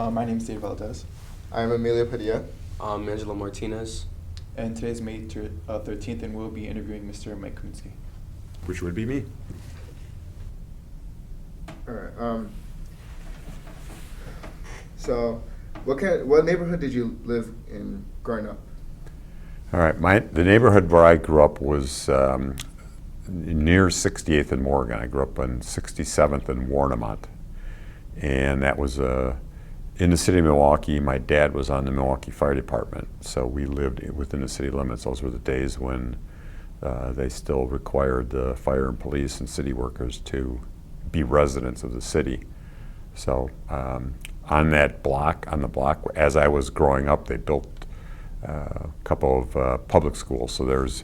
My name is Dave Valdez, I'm Emilio Padilla. Angelo Martinez. and today's May 13th, and we'll be interviewing Mr. Mike Kaminski. Which would be me. All right. So, what neighborhood did you live in growing up? All right, the neighborhood where I grew up was near 68th and Morgan. I grew up on 67th and Warnemont, and that was in the city of Milwaukee. My dad was on the Milwaukee Fire Department, so we lived within the city limits. Those were the days when they still required the fire and police and city workers to be residents of the city. So on the block, as I was growing up, they built a couple of public schools. So there's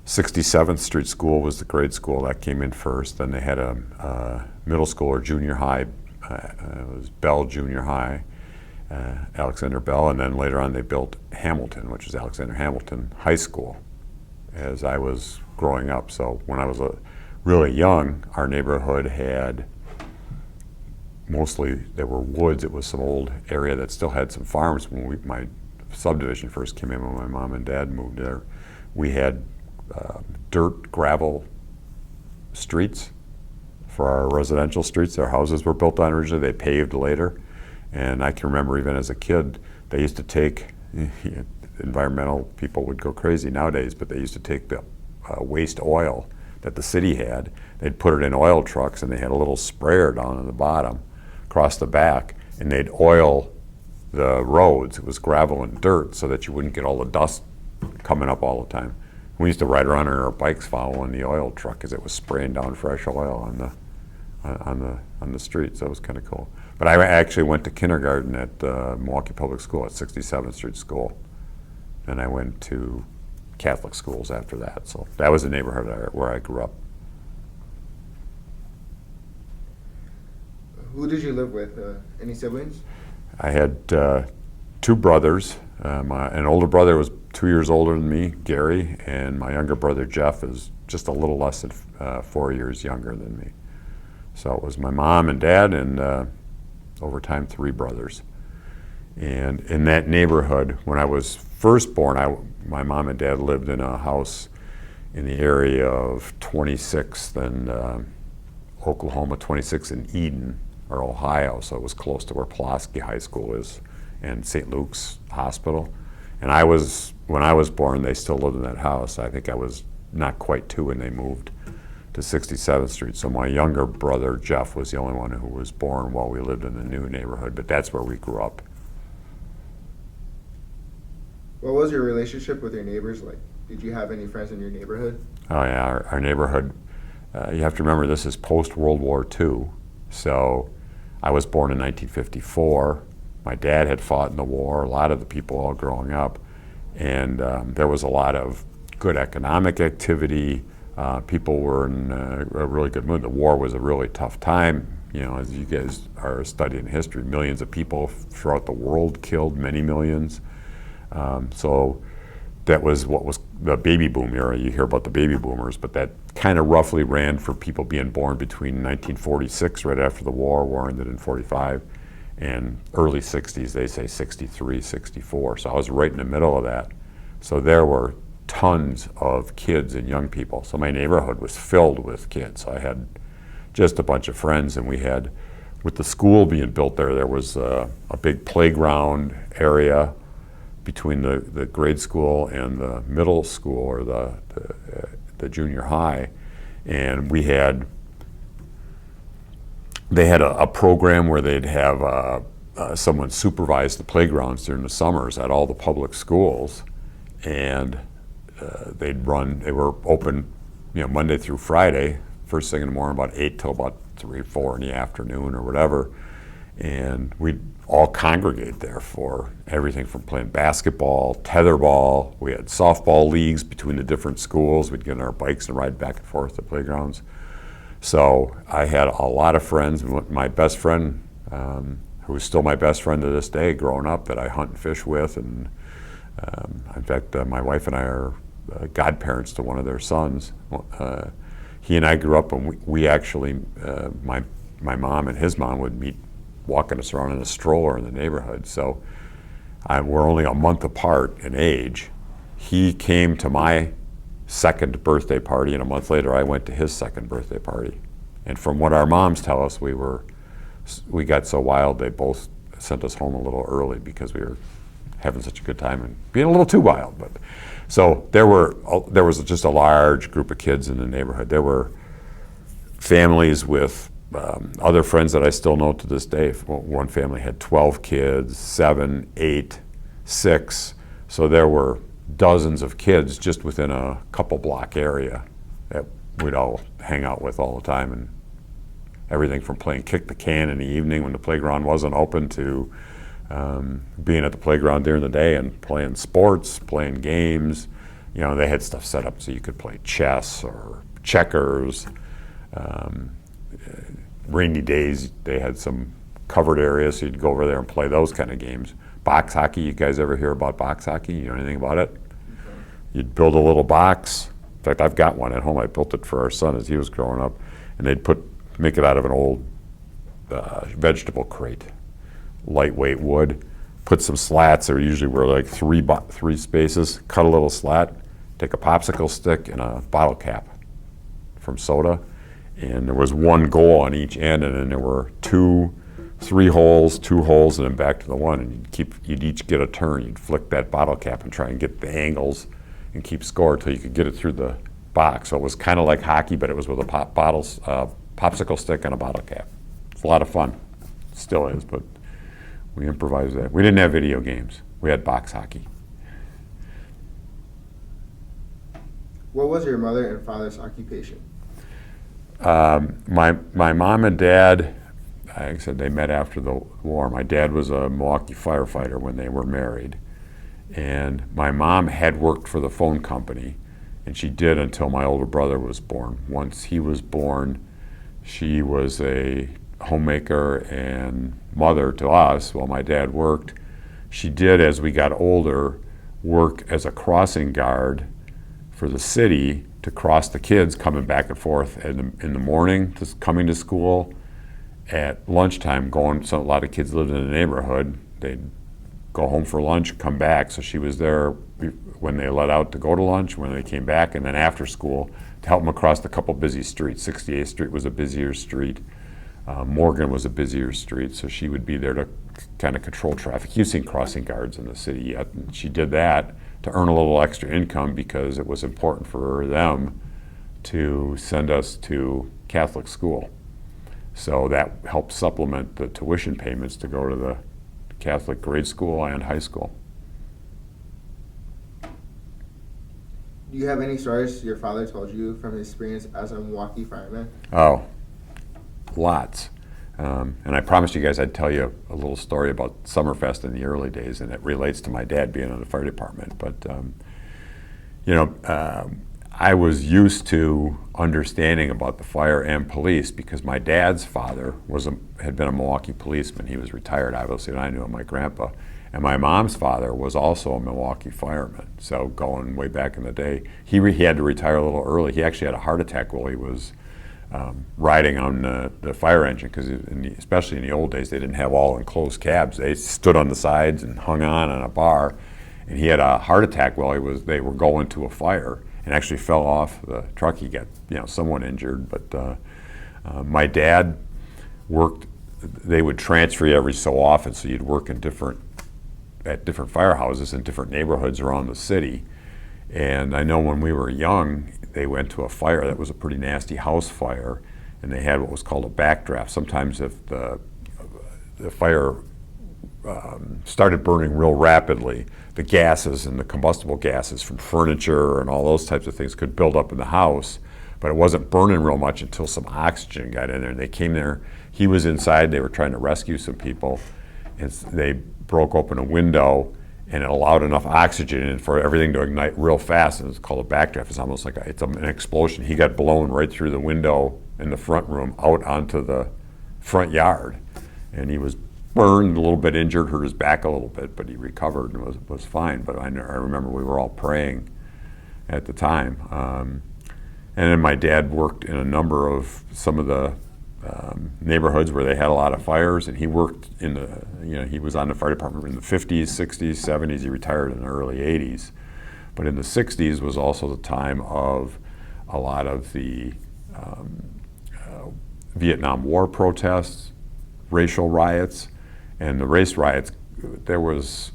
67th Street School was the grade school that came in first. Then they had a middle school or junior high. It was Bell Junior High, Alexander Bell, and then later on they built Hamilton, which is Alexander Hamilton High School, as I was growing up. So when I was really young, our neighborhood had mostly, there were woods. It was some old area that still had some farms. When my subdivision first came in, when my mom and dad moved there, we had dirt, gravel streets for our residential streets. Our houses were built on originally. They paved later. And I can remember even as a kid, they used to take, environmental people would go crazy nowadays, but they used to take the waste oil that the city had. They'd put it in oil trucks, and they had a little sprayer down on the bottom, across the back, and they'd oil the roads. It was gravel and dirt so that you wouldn't get all the dust coming up all the time. We used to ride around on our bikes following the oil truck as it was spraying down fresh oil on the street, so it was kind of cool. But I actually went to kindergarten at Milwaukee Public School at 67th Street School, and I went to Catholic schools after that. So that was the neighborhood where I grew up. Who did you live with? Any siblings? I had two brothers. An older brother was 2 years older than me, Gary, and my younger brother, Jeff, is just a little less than 4 years younger than me. So it was my mom and dad, and over time, 3 brothers. And in that neighborhood, when I was first born, my mom and dad lived in a house in the area of 26th and Oklahoma, 26th and Eden, or Ohio, so it was close to where Pulaski High School is and St. Luke's Hospital. And when I was born, they still lived in that house. I think I was not quite 2 when they moved to 67th Street. So my younger brother, Jeff, was the only one who was born while we lived in the new neighborhood, but that's where we grew up. What was your relationship with your neighbors like? Did you have any friends in your neighborhood? Oh yeah, our neighborhood, you have to remember this is post-World War II. So I was born in 1954. My dad had fought in the war, a lot of the people all growing up, and there was a lot of good economic activity. People were in a really good mood. The war was a really tough time. You know, as you guys are studying history, millions of people throughout the world killed, many millions. So that was what was the baby boom era. You hear about the baby boomers, but that kind of roughly ran for people being born between 1946, right after the war ended in 45, and early 60s, they say 63, 64. So I was right in the middle of that. So there were tons of kids and young people. So my neighborhood was filled with kids. I had just a bunch of friends, and we had, with the school being built there was a big playground area between the grade school and the middle school, or the junior high. And they had a program where they'd have someone supervise the playgrounds during the summers at all the public schools, and they were open, Monday through Friday, first thing in the morning about 8 till about 3, 4 in the afternoon or whatever. And we'd all congregate there for everything from playing basketball, tetherball. We had softball leagues between the different schools. We'd get on our bikes and ride back and forth to playgrounds. So I had a lot of friends. My best friend, who is still my best friend to this day, growing up, that I hunt and fish with. And in fact, my wife and I are godparents to one of their sons. He and I grew up, and we actually, my mom and his mom would meet walking us around in a stroller in the neighborhood. So we're only a month apart in age. He came to my second birthday party, and a month later I went to his second birthday party. And from what our moms tell us, we got so wild they both sent us home a little early because we were having such a good time and being a little too wild. But so there was just a large group of kids in the neighborhood. There were families with other friends that I still know to this day. One family had 12 kids, 7, 8, 6. So there were dozens of kids just within a couple block area that we'd all hang out with all the time, and everything from playing kick the can in the evening when the playground wasn't open to being at the playground during the day and playing sports, playing games. You know, they had stuff set up so you could play chess or checkers. Rainy days, they had some covered areas, so you'd go over there and play those kind of games. Box hockey, you guys ever hear about box hockey? You know anything about it? You'd build a little box. In fact, I've got one at home. I built it for our son as he was growing up. And they'd make it out of an old vegetable crate, lightweight wood, put some slats. There usually were like three spaces, cut a little slat, take a popsicle stick and a bottle cap from soda. And there was one goal on each end, and then there were 3 holes, 2 holes, and then back to the one. And you'd each get a turn. You'd flick that bottle cap and try and get the angles and keep score until you could get it through the box. So it was kind of like hockey, but it was with a popsicle stick and a bottle cap. It's a lot of fun. It still is, but we improvised that. We didn't have video games. We had box hockey. What was your mother and father's occupation? My mom and dad, like I said, they met after the war. My dad was a Milwaukee firefighter when they were married. And my mom had worked for the phone company, and she did until my older brother was born. Once he was born, she was a homemaker and mother to us while my dad worked. She did, as we got older, work as a crossing guard for the city to cross the kids coming back and forth in the morning, coming to school, at lunchtime so a lot of kids lived in the neighborhood. They'd go home for lunch, come back. So she was there when they let out to go to lunch, when they came back, and then after school to help them across a couple busy streets. 68th Street was a busier street. Morgan was a busier street, so she would be there to kind of control traffic. You've seen crossing guards in the city yet. And she did that to earn a little extra income because it was important for them to send us to Catholic school. So that helped supplement the tuition payments to go to the Catholic grade school and high school. Do you have any stories your father told you from his experience as a Milwaukee fireman? Oh, lots. And I promised you guys I'd tell you a little story about Summerfest in the early days, and it relates to my dad being in the fire department. But, I was used to understanding about the fire and police because my dad's father had been a Milwaukee policeman. He was retired, obviously, and I knew him, my grandpa. And my mom's father was also a Milwaukee fireman. So going way back in the day, he had to retire a little early. He actually had a heart attack while he was riding on the fire engine, because especially in the old days, they didn't have all enclosed cabs. They stood on the sides and hung on a bar. And he had a heart attack while they were going to a fire, and actually fell off the truck. He got somewhat injured, but my dad worked. They would transfer you every so often, so you'd work at different firehouses in different neighborhoods around the city. And I know when we were young, they went to a fire that was a pretty nasty house fire, and they had what was called a backdraft. Sometimes if the fire started burning real rapidly, the gases and the combustible gases from furniture and all those types of things could build up in the house, but it wasn't burning real much until some oxygen got in there. And they came there, he was inside, they were trying to rescue some people, and they broke open a window, and it allowed enough oxygen in for everything to ignite real fast, and it's called a backdraft. It's almost like an explosion. He got blown right through the window in the front room out onto the front yard, and he was burned, a little bit injured, hurt his back a little bit, but he recovered and was fine. But I remember we were all praying at the time. And then my dad worked in a number of some of the neighborhoods where they had a lot of fires, and he worked in the, he was on the fire department in the 50s, 60s, 70s. He retired in the early 80s. But in the 60s was also the time of a lot of the Vietnam War protests, racial riots, and the race riots. There was,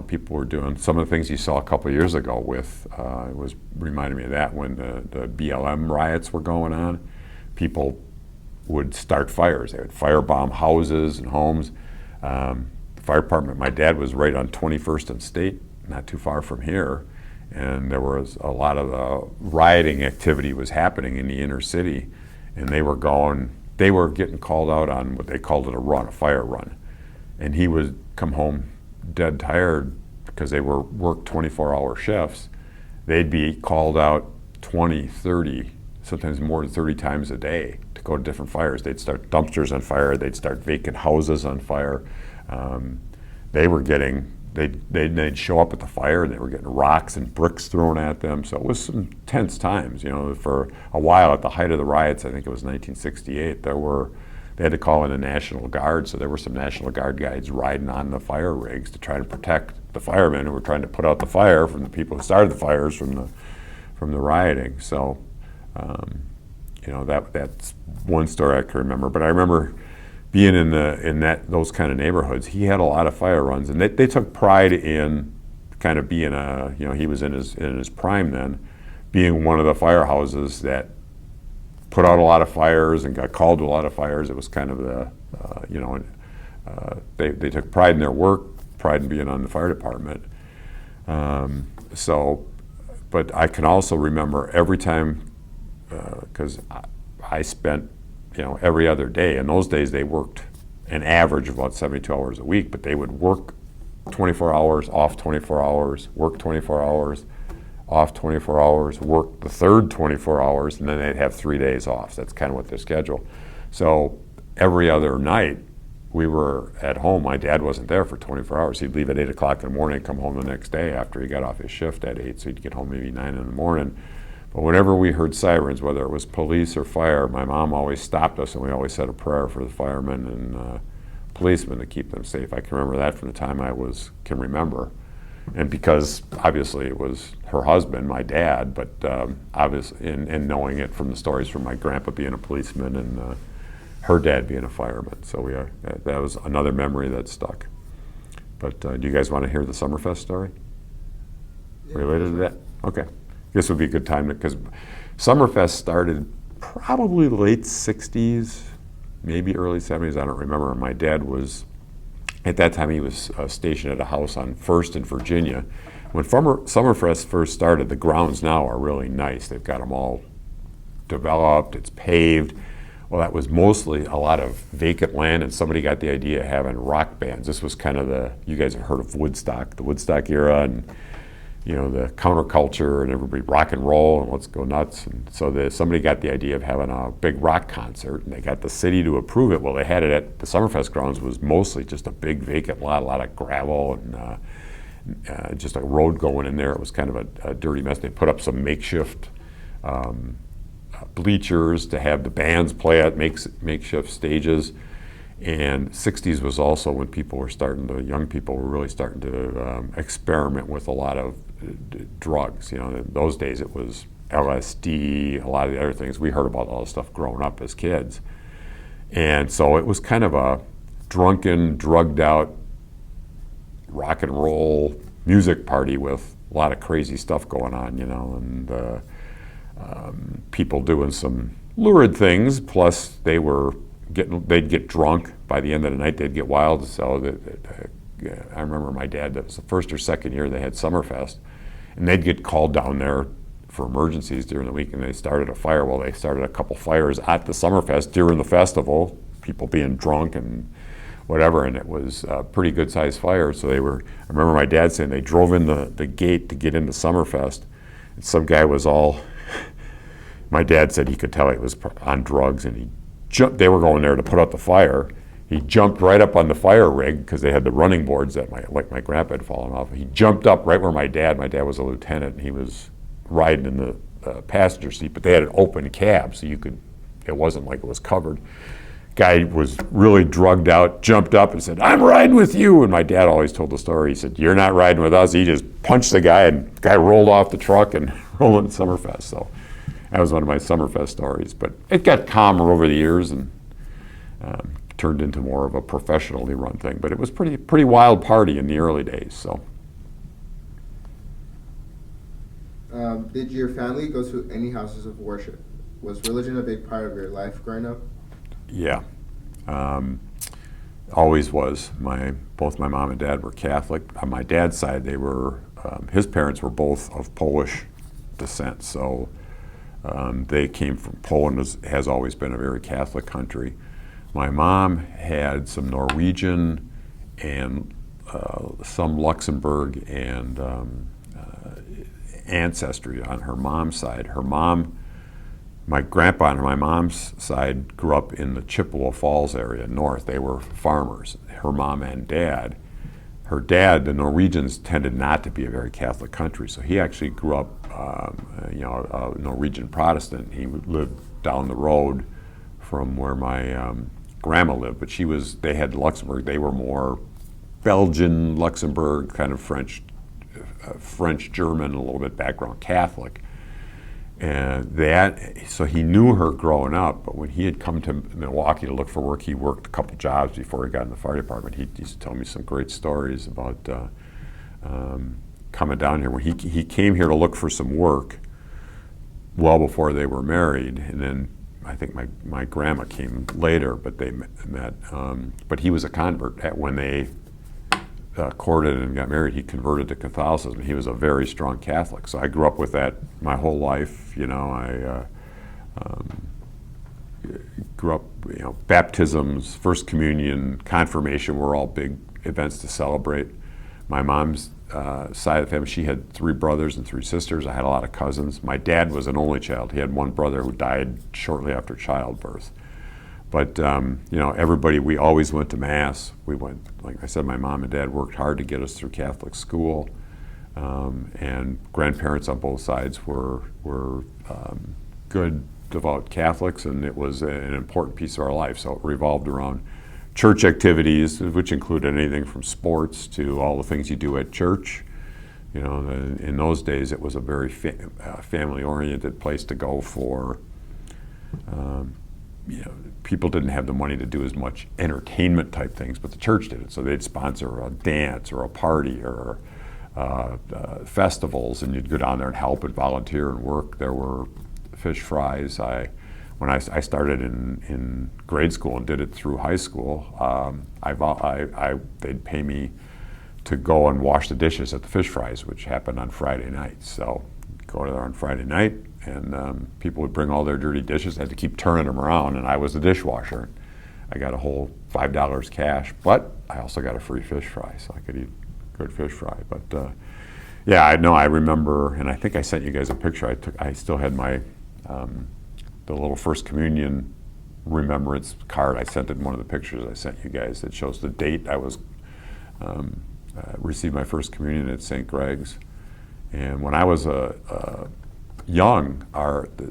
people were doing some of the things you saw a couple of years ago with, it was reminding me of that when the BLM riots were going on. People would start fires. They would firebomb houses and homes. The fire department, my dad was right on 21st and State, not too far from here, and there was a lot of rioting activity was happening in the inner city, and they were getting called out on what they called it a fire run. And he would come home dead tired because they worked 24-hour shifts. They'd be called out 20, 30, sometimes more than 30 times a day to go to different fires. They'd start dumpsters on fire. They'd start vacant houses on fire. They'd show up at the fire and they were getting rocks and bricks thrown at them. So it was some tense times. For a while at the height of the riots, I think it was 1968, they had to call in the National Guard, so there were some National Guard guys riding on the fire rigs to try to protect the firemen who were trying to put out the fire from the people who started the fires from the rioting. So, that's one story I can remember. But I remember being in those kind of neighborhoods. He had a lot of fire runs, and they took pride in kind of being he was in his prime then, being one of the firehouses that put out a lot of fires and got called to a lot of fires. It was kind of they took pride in their work, pride in being on the fire department. But I can also remember every time, because I spent, every other day. In those days, they worked an average of about 72 hours a week, but they would work 24 hours, off 24 hours, work 24 hours, off 24 hours, work the third 24 hours, and then they'd have 3 days off. So that's kind of what their schedule. So every other night, we were at home. My dad wasn't there for 24 hours. He'd leave at 8 o'clock in the morning and come home the next day after he got off his shift at 8, so he'd get home maybe 9 in the morning. But whenever we heard sirens, whether it was police or fire, my mom always stopped us, and we always said a prayer for the firemen and policemen to keep them safe. I can remember that from the time can remember. And because obviously it was her husband, my dad, but obviously, and knowing it from the stories from my grandpa being a policeman and her dad being a fireman. So that was another memory that stuck. But do you guys want to hear the Summerfest story related to that? Okay. This would be a good time because Summerfest started probably late 60s, maybe early 70s. I don't remember. My dad was, at that time, he was stationed at a house on 1st in Virginia. When Summerfest first started, the grounds now are really nice. They've got them all developed. It's paved. Well, that was mostly a lot of vacant land, and somebody got the idea of having rock bands. This was kind of you guys have heard of Woodstock, the Woodstock era, and the counterculture and everybody rock and roll and let's go nuts. And so somebody got the idea of having a big rock concert, and they got the city to approve it. Well, they had it at the Summerfest grounds, was mostly just a big vacant lot, a lot of gravel and just a road going in there. It was kind of a dirty mess. They put up some makeshift bleachers to have the bands play at, makeshift stages. And 60s was also when young people were really starting to experiment with a lot of drugs. In those days it was LSD, a lot of the other things. We heard about all this stuff growing up as kids. And so it was kind of a drunken, drugged out rock and roll music party with a lot of crazy stuff going on, and people doing some lurid things, plus they'd get drunk. By the end of the night, they'd get wild. So I remember my dad, that was the first or second year they had Summerfest, and they'd get called down there for emergencies during the week, and they started a fire. Well, they started a couple fires at the Summerfest during the festival, people being drunk and whatever, and it was a pretty good sized fire. So I remember my dad saying they drove in the gate to get into Summerfest, and some guy was my dad said he could tell he was on drugs, and they were going there to put out the fire. He jumped right up on the fire rig because they had the running boards that my grandpa had fallen off. He jumped up right where my dad was a lieutenant, and he was riding in the passenger seat, but they had an open cab, so you could it wasn't like it was covered. Guy was really drugged out, jumped up and said, "I'm riding with you." And my dad always told the story. He said, "You're not riding with us." He just punched the guy, and the guy rolled off the truck and rolled into Summerfest. So that was one of my Summerfest stories. But it got calmer over the years and turned into more of a professionally run thing. But it was pretty wild party in the early days. So. Did your family go to any houses of worship? Was religion a big part of your life growing up? Yeah, always was. Both my mom and dad were Catholic. On my dad's side, they were. His parents were both of Polish descent, so they came from Poland. Has always been a very Catholic country. My mom had some Norwegian and some Luxembourg and ancestry on her mom's side. Her mom. My grandpa on my mom's side grew up in the Chippewa Falls area north. They were farmers, her mom and dad. Her dad, the Norwegians tended not to be a very Catholic country, so he actually grew up, a Norwegian Protestant. He lived down the road from where my grandma lived, but they had Luxembourg. They were more Belgian, Luxembourg, kind of French, German, a little bit background Catholic. And so he knew her growing up, but when he had come to Milwaukee to look for work, he worked a couple jobs before he got in the fire department. He used to tell me some great stories about coming down here. When he came here to look for some work well before they were married, and then I think my grandma came later, but they met. But he was a convert. When they courted and got married, he converted to Catholicism. He was a very strong Catholic, so I grew up with that my whole life. I grew up, baptisms, First Communion, confirmation were all big events to celebrate. My mom's side of the family, she had 3 brothers and 3 sisters. I had a lot of cousins. My dad was an only child. He had one brother who died shortly after childbirth. But, everybody, we always went to Mass. We went, like I said, my mom and dad worked hard to get us through Catholic school. And grandparents on both sides were good, devout Catholics, and it was an important piece of our life. So it revolved around church activities, which included anything from sports to all the things you do at church. In those days, it was a very family-oriented place to go for. People didn't have the money to do as much entertainment type things, but the church did it. So they'd sponsor a dance or a party or festivals, and you'd go down there and help and volunteer and work. There were fish fries. When I started in grade school and did it through high school, they'd pay me to go and wash the dishes at the fish fries, which happened on Friday night. So go there on Friday night, and people would bring all their dirty dishes. I had to keep turning them around, and I was the dishwasher. I got a whole $5 cash, but I also got a free fish fry, so I could eat good fish fry. But I remember, and I think I sent you guys a picture. I still had my the little First Communion remembrance card. I sent it in one of the pictures I sent you guys that shows the date I was received my First Communion at St. Greg's. And when I was young,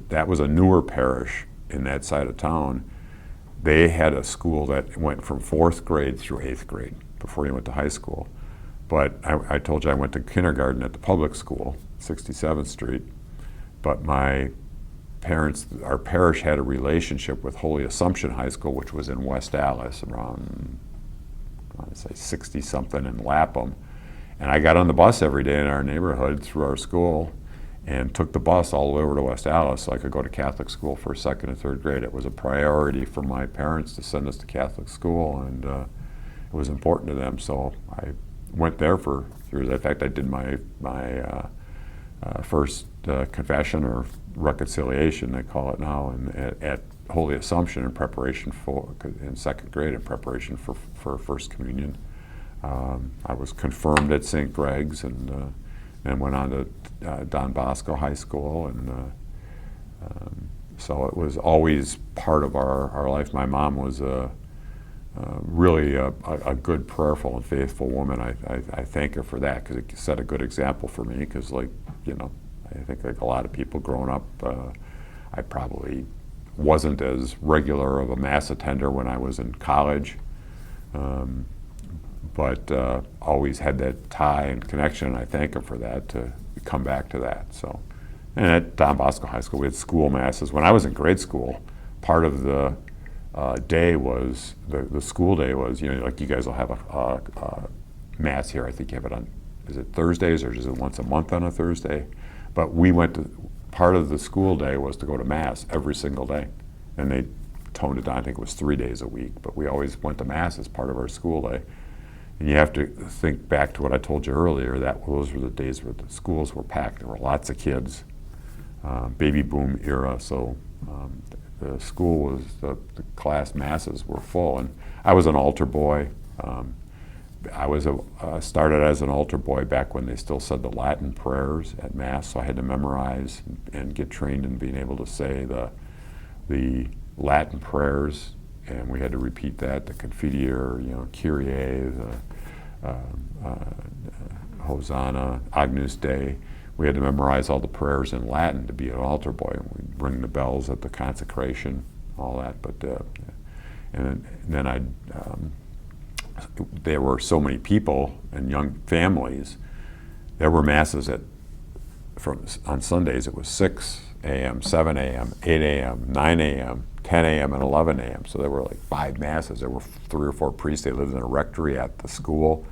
that was a newer parish in that side of town. They had a school that went from 4th grade through 8th grade before you went to high school. But I told you I went to kindergarten at the public school, 67th Street. But our parish had a relationship with Holy Assumption High School, which was in West Allis, around, I want to say 60-something in Lapham. And I got on the bus every day in our neighborhood through our school and took the bus all the way over to West Allis so I could go to Catholic school for 2nd and 3rd grade. It was a priority for my parents to send us to Catholic school, and it was important to them. So I went there for years. In fact, I did my first confession or reconciliation, they call it now, at Holy Assumption in 2nd grade in preparation for First Communion. I was confirmed at St. Greg's and went on to Don Bosco High School, and so it was always part of our life. My mom was really a good, prayerful, and faithful woman. I thank her for that, because it set a good example for me, because I think like a lot of people growing up, I probably wasn't as regular of a Mass attender when I was in college, but always had that tie and connection, and I thank him for that, to come back to that. So, and at Don Bosco High School, we had school masses. When I was in grade school, part of the day was, the school day was, like you guys will have a Mass here. I think you have it on, is it Thursdays or is it once a month on a Thursday? But we went to, part of the school day was to go to Mass every single day. And they toned it down, I think it was 3 days a week, but we always went to Mass as part of our school day. And you have to think back to what I told you earlier, that those were the days where the schools were packed. There were lots of kids, baby boom era, so the school was, the class masses were full. And I was an altar boy. I was started as an altar boy back when they still said the Latin prayers at Mass, so I had to memorize and get trained in being able to say the Latin prayers, and we had to repeat that, the Confiteor, Kyrie, the Hosanna, Agnus Dei. We had to memorize all the prayers in Latin to be an altar boy, and we'd ring the bells at the consecration, all that. But and then there were so many people and young families. There were masses on Sundays. It was 6 a.m., 7 a.m., 8 a.m., 9 a.m., 10 a.m., and 11 a.m. So there were like 5 masses. There were 3 or 4 priests. They lived in a rectory at the school.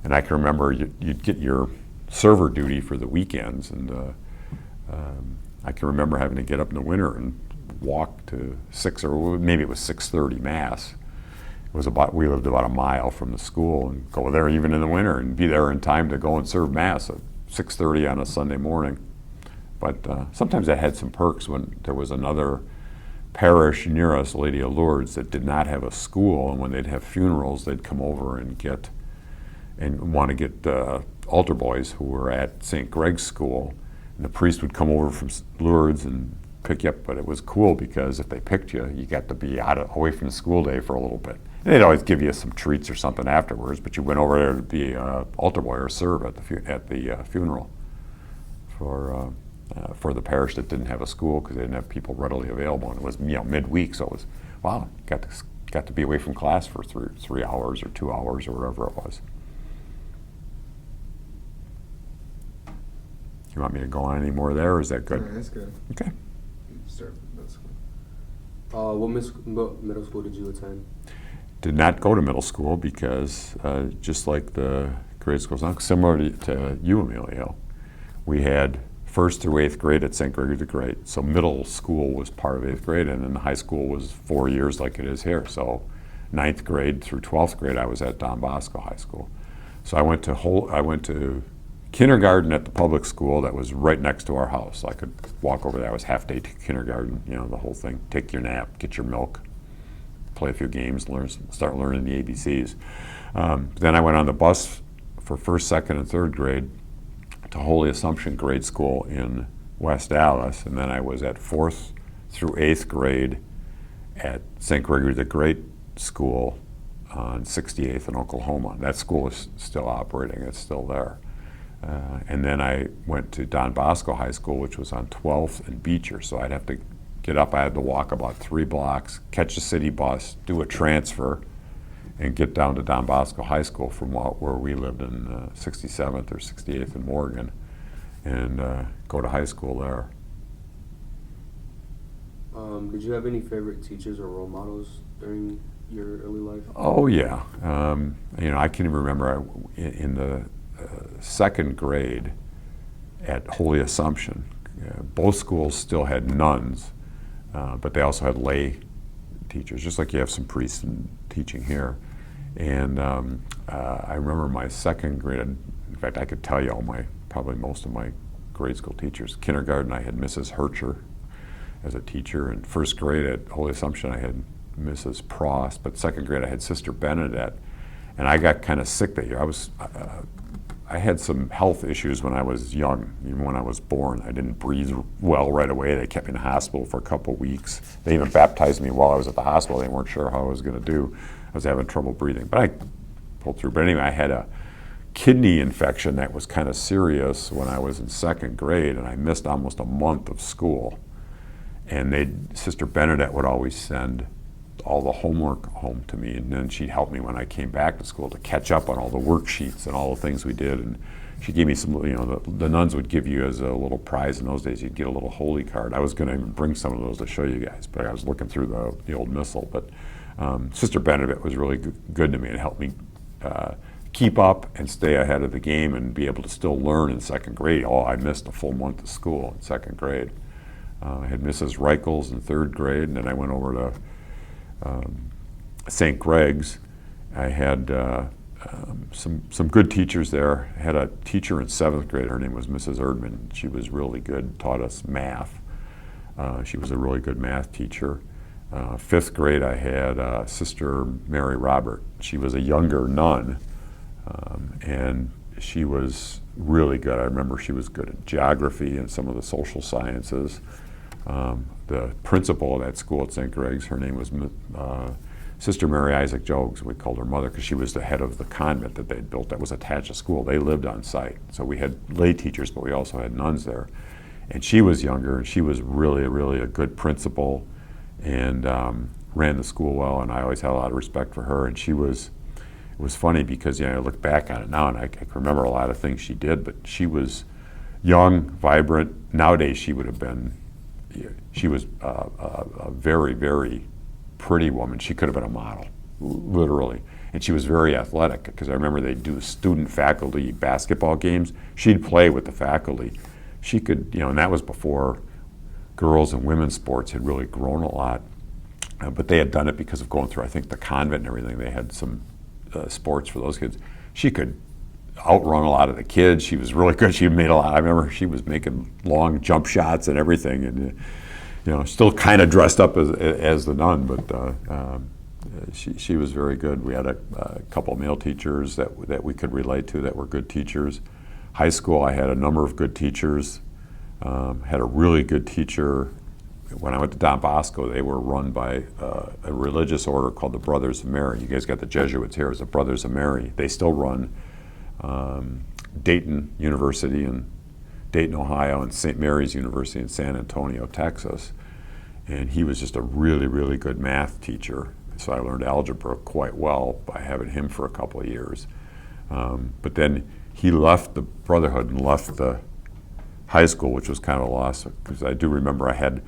And I can remember you'd get your server duty for the weekends. And I can remember having to get up in the winter and walk to 6, or maybe it was 6:30 Mass. It was we lived about a mile from the school, and go there even in the winter and be there in time to go and serve Mass at 6:30 on a Sunday morning. But sometimes that had some perks. When there was another parish near us, Lady of Lourdes, that did not have a school, and when they'd have funerals, they'd come over and want to get altar boys who were at St. Greg's School, and the priest would come over from Lourdes and pick you up. But it was cool because if they picked you, you got to be away from the school day for a little bit. And they'd always give you some treats or something afterwards, but you went over there to be altar boy or serve at the funeral for the parish that didn't have a school, because they didn't have people readily available. And it was midweek, so it was, wow, got to be away from class for 3 hours or 2 hours or whatever it was. You want me to go on any more there, or is that good? Yeah, that's good. Okay. Start with middle school. What middle school did you attend? Did not go to middle school because just like the grade schools now, similar to you, Emilio, we had 1st through 8th grade at St. Gregory the Great. So middle school was part of 8th grade, and then the high school was 4 years like it is here. So 9th grade through 12th grade, I was at Don Bosco High School. So I went to kindergarten at the public school that was right next to our house. So I could walk over there. I was half day to kindergarten, the whole thing. Take your nap, get your milk, play a few games, start learning the ABCs. Then I went on the bus for 1st, 2nd, and 3rd grade to Holy Assumption Grade School in West Dallas, and then I was at 4th through 8th grade at St. Gregory the Great School on 68th in Oklahoma. That school is still operating, it's still there. And then I went to Don Bosco High School, which was on 12th and Beecher, so I'd have to get up, I had to walk about 3 blocks, catch a city bus, do a transfer, and get down to Don Bosco High School from where we lived in 67th or 68th in Morgan, and go to high school there. Did you have any favorite teachers or role models during your early life? Oh yeah, I can remember in the 2nd grade at Holy Assumption, both schools still had nuns, but they also had lay teachers, just like you have some priests in teaching here. And I remember my 2nd grade, in fact I could tell you probably most of my grade school teachers. Kindergarten I had Mrs. Hercher as a teacher, and 1st grade at Holy Assumption I had Mrs. Prost, but 2nd grade I had Sister Benedette. And I got kind of sick that year. I had some health issues when I was young. Even when I was born, I didn't breathe well right away. They kept me in the hospital for a couple weeks. They even baptized me while I was at the hospital. They weren't sure how I was going to do. I was having trouble breathing, but I pulled through. But anyway, I had a kidney infection that was kind of serious when I was in 2nd grade, and I missed almost a month of school. and Sister Benedette would always send all the homework home to me, and then she'd help me when I came back to school to catch up on all the worksheets and all the things we did. And she gave me some, the nuns would give you as a little prize in those days, you'd get a little holy card. I was going to even bring some of those to show you guys, but I was looking through the old missal. But Sister Benedict was really good to me and helped me keep up and stay ahead of the game and be able to still learn in second grade. I missed a full month of school in second grade. I had Mrs. Reichels in third grade, and then I went over to St. Greg's. I had some good teachers there. I had a teacher in seventh grade. Her name was Mrs. Erdman. She was really good, taught us math. She was a really good math teacher. Fifth grade, I had Sister Mary Robert. She was a younger nun, and she was really good. I remember she was good at geography and some of the social sciences. The principal of that school at St. Greg's, her name was Sister Mary Isaac Jogues. We called her mother because she was the head of the convent that they'd built that was attached to school. They lived on site. So we had lay teachers, but we also had nuns there. And she was younger, and she was really, really a good principal and ran the school well, and I always had a lot of respect for her. And it was funny because I look back on it now, and I can remember a lot of things she did, but she was young, vibrant. Nowadays she would have been, she was a very, very pretty woman. She could have been a model, literally. And she was very athletic, because I remember they'd do student-faculty basketball games. She'd play with the faculty. She could, and that was before girls and women's sports had really grown a lot. But they had done it because of going through, I think, the convent and everything. They had some sports for those kids. She could outrun a lot of the kids. She was really good. She made a lot. I remember she was making long jump shots and everything, and still kind of dressed up as the nun, but she was very good. We had a couple of male teachers that we could relate to that were good teachers. High school, I had a number of good teachers. Had a really good teacher. When I went to Don Bosco, they were run by a religious order called the Brothers of Mary. You guys got the Jesuits here. It's the Brothers of Mary. They still run Dayton University in Dayton, Ohio, and St. Mary's University in San Antonio, Texas. And he was just a really, really good math teacher. So I learned algebra quite well by having him for a couple of years. But then he left the Brotherhood and left the high school, which was kind of a loss, because I do remember I had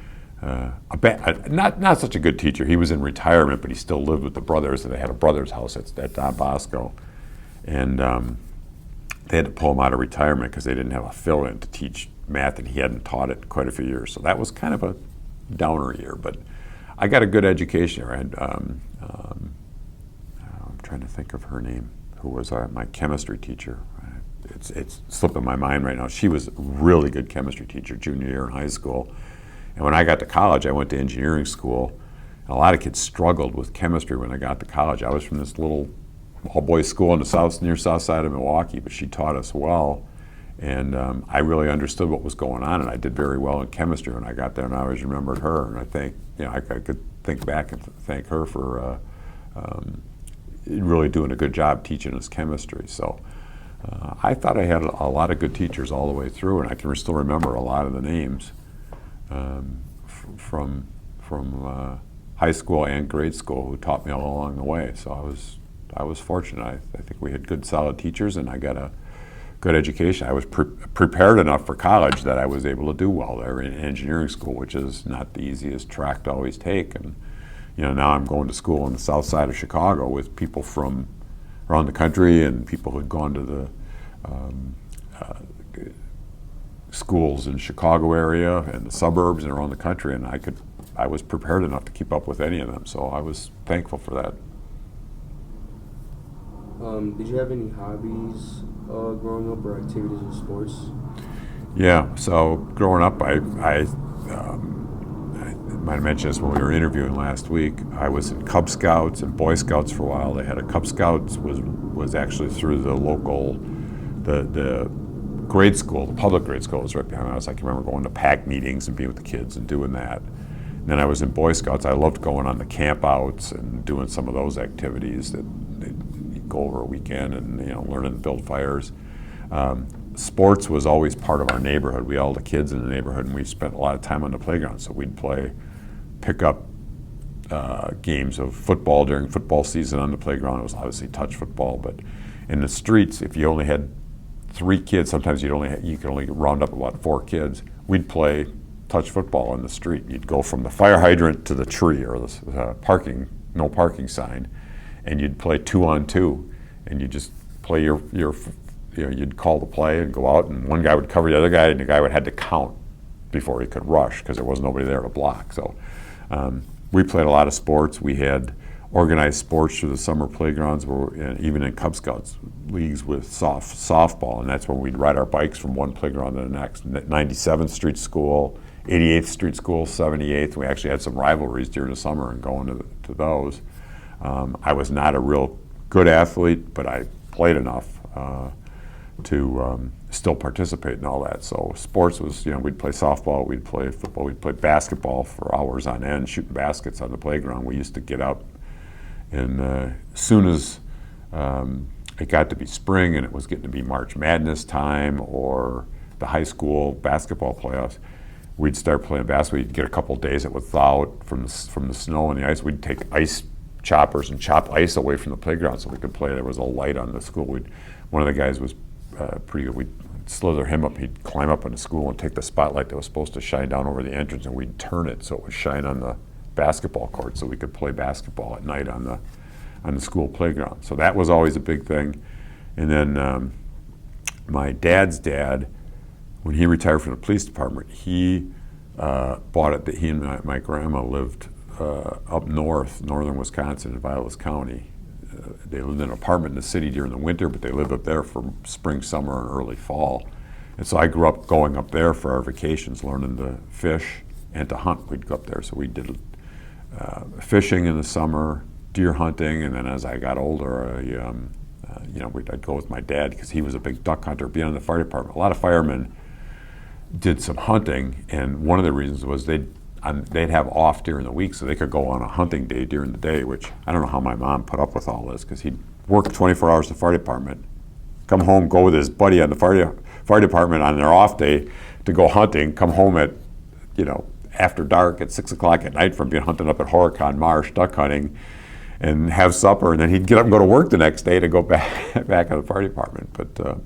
not such a good teacher. He was in retirement, but he still lived with the brothers, and they had a brother's house at Don Bosco. And they had to pull him out of retirement because they didn't have a fill-in to teach math, and he hadn't taught it in quite a few years. So that was kind of a downer year, but I got a good education. I had, I'm trying to think of her name, who was my chemistry teacher. It's slipping my mind right now. She was a really good chemistry teacher junior year in high school. And when I got to college, I went to engineering school. A lot of kids struggled with chemistry when I got to college. I was from this little all-boys school in the near south side of Milwaukee, but she taught us well. And I really understood what was going on, and I did very well in chemistry when I got there, and I always remembered her. And I think, I could think back and thank her for really doing a good job teaching us chemistry. So I thought I had a lot of good teachers all the way through, and I can still remember a lot of the names from high school and grade school who taught me all along the way. So I was fortunate. I think we had good, solid teachers, and I got a good education. I was prepared enough for college that I was able to do well there in engineering school, which is not the easiest track to always take. And now I'm going to school on the south side of Chicago with people from around the country and people who had gone to the schools in Chicago area and the suburbs and around the country, and I was prepared enough to keep up with any of them. So I was thankful for that. Did you have any hobbies growing up or activities in sports? Yeah, so growing up, I might have mentioned this when we were interviewing last week. I was in Cub Scouts and Boy Scouts for a while. They had a Cub Scouts was actually through the local, the grade school, the public grade school was right behind my house. I can remember going to PAC meetings and being with the kids and doing that. And then I was in Boy Scouts. I loved going on the camp outs and doing some of those activities that go over a weekend and learning to build fires. sports was always part of our neighborhood. We all the kids in the neighborhood, and we spent a lot of time on the playground. So we'd play pickup games of football during football season on the playground. It was obviously touch football, but in the streets, if you only had 3 kids, sometimes you could only round up about 4 kids. We'd play touch football in the street. You'd go from the fire hydrant to the tree or the no parking sign, and you'd play 2-on-2, and you just play you'd call the play and go out, and one guy would cover the other guy, and the guy would have to count before he could rush because there was nobody there to block. So we played a lot of sports. We had organized sports through the summer playgrounds, even in Cub Scouts leagues with softball, and that's when we'd ride our bikes from one playground to the next. 97th Street School, 88th Street School, 78th. We actually had some rivalries during the summer and going to those. I was not a real good athlete, but I played enough to still participate in all that. So sports was, we'd play softball, we'd play football, we'd play basketball for hours on end, shooting baskets on the playground. We used to get up, and as soon as it got to be spring and it was getting to be March Madness time or the high school basketball playoffs, we'd start playing basketball. You'd get a couple of days it would thaw out from the snow and the ice. We'd take ice choppers and chop ice away from the playground so we could play. There was a light on the school. One of the guys was pretty good. We'd slither him up. He'd climb up on the school and take the spotlight that was supposed to shine down over the entrance, and we'd turn it so it would shine on the basketball court so we could play basketball at night on the school playground. So that was always a big thing. And then my dad's dad, when he retired from the police department, he bought it. He and my grandma lived up northern Wisconsin in Vilas County. They lived in an apartment in the city during the winter, but they lived up there for spring, summer, and early fall. And so I grew up going up there for our vacations, learning to fish and to hunt. We'd go up there. So we did fishing in the summer, deer hunting, and then as I got older, I'd go with my dad because he was a big duck hunter. Being in the fire department, a lot of firemen did some hunting, and one of the reasons was they'd have off during the week so they could go on a hunting day during the day, which I don't know how my mom put up with all this because he'd work 24 hours at the fire department, come home, go with his buddy on the fire department on their off day to go hunting, come home at, after dark at 6 o'clock at night from being hunted up at Horicon Marsh, duck hunting, and have supper, and then he'd get up and go to work the next day to go back at the fire department. But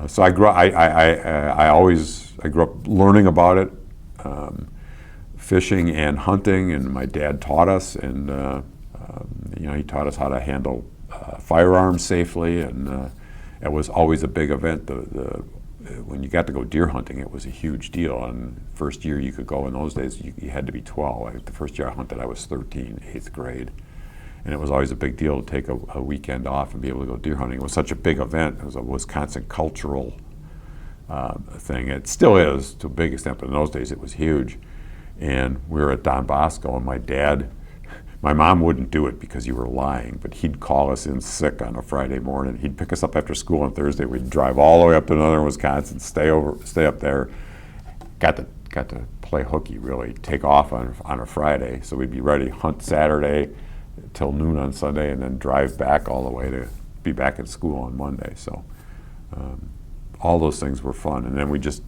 so I grew up, I grew up learning about it, fishing and hunting, and my dad taught us, and he taught us how to handle firearms safely, and it was always a big event. When you got to go deer hunting, it was a huge deal. And first year you could go, in those days you had to be 12. The first year I hunted I was 13, 8th grade. And it was always a big deal to take a weekend off and be able to go deer hunting. It was such a big event. It was a Wisconsin cultural thing. It still is to a big extent, but in those days it was huge. And we were at Don Bosco, and my mom wouldn't do it because you were lying, but he'd call us in sick on a Friday morning. He'd pick us up after school on Thursday. We'd drive all the way up to northern Wisconsin, stay up there. Got to play hooky, really, take off on a Friday. So we'd be ready to hunt Saturday till noon on Sunday, and then drive back all the way to be back at school on Monday. So all those things were fun. And then we just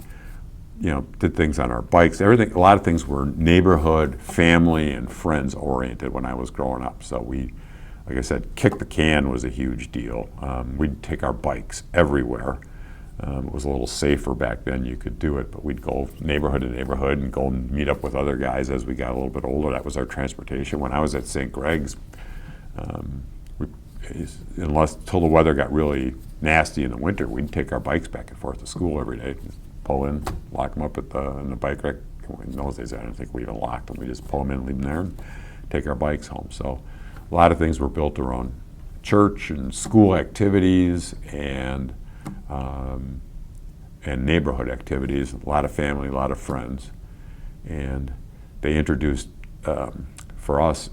did things on our bikes. A lot of things were neighborhood, family, and friends oriented when I was growing up. So we, like I said, kick the can was a huge deal. We'd take our bikes everywhere. It was a little safer back then. You could do it, but we'd go neighborhood to neighborhood and go and meet up with other guys as we got a little bit older. That was our transportation. When I was at St. Greg's, till the weather got really nasty in the winter, we'd take our bikes back and forth to school every day. Pull in, lock them up in the bike rack. In those days, I don't think we even locked them. We just pull them in, leave them there, and take our bikes home. So a lot of things were built around church and school activities and neighborhood activities. A lot of family, a lot of friends. And they introduced, for us,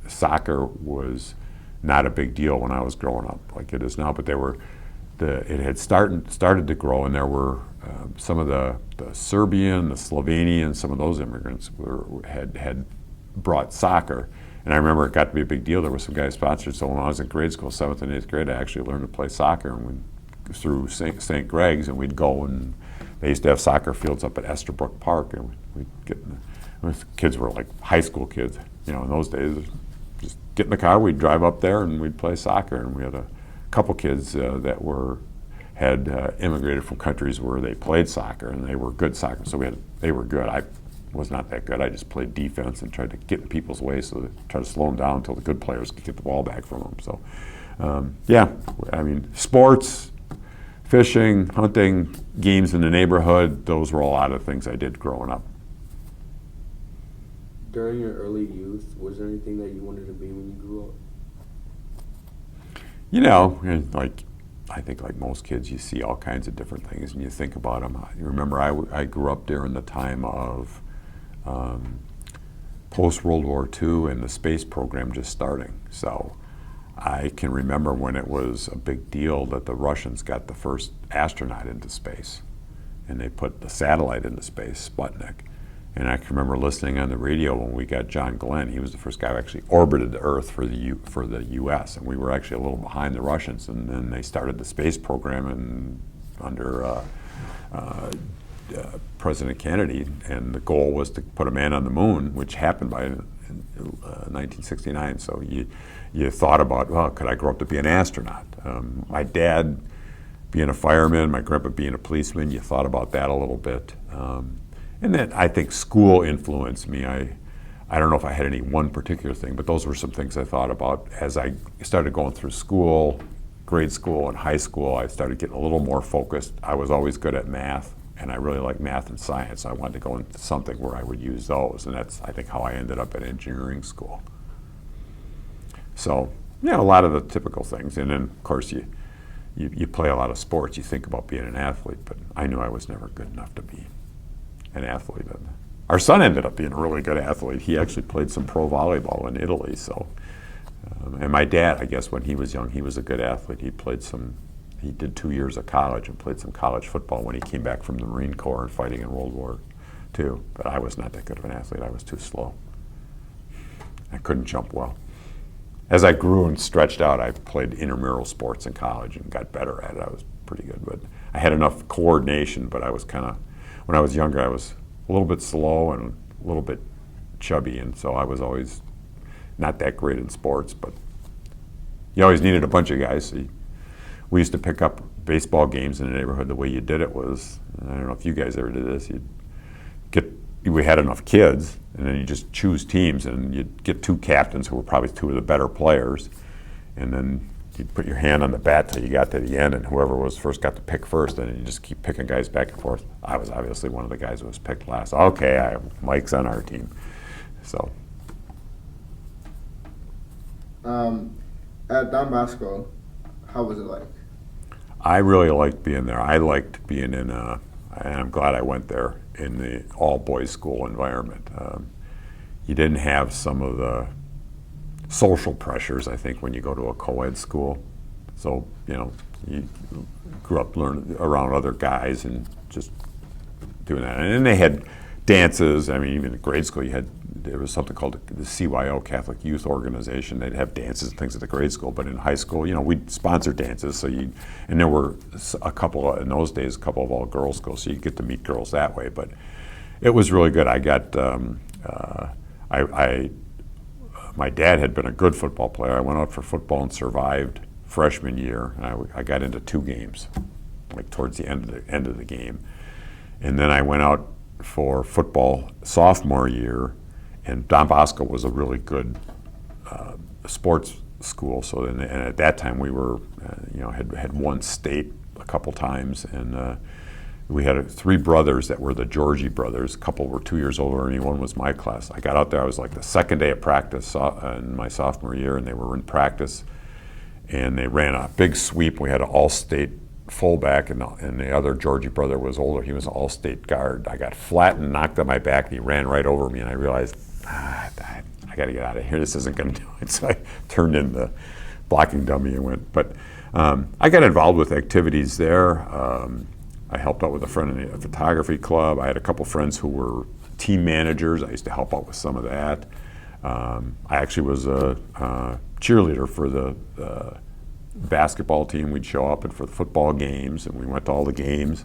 soccer was not a big deal when I was growing up like it is now, but it had started to grow, and there were some of the Serbian, the Slovenian, some of those immigrants had brought soccer, and I remember it got to be a big deal. There were some guys sponsored, so when I was in grade school, 7th and 8th grade, I actually learned to play soccer, and we'd through St. Greg's, and we'd go, and they used to have soccer fields up at Esterbrook Park, and we'd get kids were like high school kids, in those days. Just get in the car, we'd drive up there, and we'd play soccer. And we had a couple kids that had immigrated from countries where they played soccer, and they were good soccer. So they were good. I was not that good. I just played defense and tried to get in people's way, so try to slow them down until the good players could get the ball back from them. So, sports, fishing, hunting, games in the neighborhood, those were a lot of things I did growing up. During your early youth, was there anything that you wanted to be when you grew up? I think like most kids, you see all kinds of different things and you think about them. You remember I grew up during the time of post-World War II and the space program just starting. So I can remember when it was a big deal that the Russians got the first astronaut into space, and they put the satellite into space, Sputnik. And I can remember listening on the radio when we got John Glenn. He was the first guy who actually orbited the Earth for the U.S. And we were actually a little behind the Russians. And then they started the space program under President Kennedy, and the goal was to put a man on the moon, which happened by 1969. So you thought about, well, could I grow up to be an astronaut? My dad being a fireman, my grandpa being a policeman, you thought about that a little bit. And then I think school influenced me. I don't know if I had any one particular thing, but those were some things I thought about as I started going through school, grade school and high school. I started getting a little more focused. I was always good at math, and I really liked math and science. I wanted to go into something where I would use those, and that's, I think, how I ended up at engineering school. So, a lot of the typical things. And then, of course, you play a lot of sports. You think about being an athlete, but I knew I was never good enough to be an athlete. Our son ended up being a really good athlete. He actually played some pro volleyball in Italy. So, and my dad, I guess, when he was young, he was a good athlete. He did 2 years of college and played some college football when he came back from the Marine Corps and fighting in World War II. But I was not that good of an athlete. I was too slow. I couldn't jump well. As I grew and stretched out, I played intramural sports in college and got better at it. I was pretty good, but I had enough coordination, but I was when I was younger, I was a little bit slow and a little bit chubby, and so I was always not that great in sports, but you always needed a bunch of guys. So we used to pick up baseball games in the neighborhood. The way you did it was, I don't know if you guys ever did this, we had enough kids, and then you just choose teams, and you'd get two captains who were probably two of the better players, and then you'd put your hand on the bat till you got to the end, and whoever was first got to pick first, and you just keep picking guys back and forth. I was obviously one of the guys who was picked last. Okay, Mike's on our team. So. At Don Bosco, how was it like? I really liked being there. I liked being and I'm glad I went there, in the all-boys school environment. You didn't have some of the social pressures, I think, when you go to a co-ed school. So, you grew up learning around other guys and just doing that. And then they had dances. I mean, even in grade school, there was something called the CYO, Catholic Youth Organization. They'd have dances and things at the grade school, but in high school, we'd sponsor dances. And there were in those days, a couple of all-girls schools, so you get to meet girls that way. But it was really good. I got, my dad had been a good football player. I went out for football and survived freshman year, and I got into 2 games, like towards the end of the game. And then I went out for football sophomore year, and Don Bosco was a really good sports school. So, and at that time we were, had won state a couple times, and we had 3 brothers that were the Georgie brothers. A couple were 2 years older, and one was my class. I got out there, I was like the second day of practice in my sophomore year, and they were in practice, and they ran a big sweep. We had an all-state fullback, and the other Georgie brother was older. He was an all-state guard. I got flat and knocked on my back, and he ran right over me, and I realized, I got to get out of here. This isn't going to do it. So I turned in the blocking dummy and went. But I got involved with activities there. I helped out with a friend in the photography club. I had a couple friends who were team managers. I used to help out with some of that. I actually was a cheerleader for the basketball team, we'd show up, and for the football games, and we went to all the games.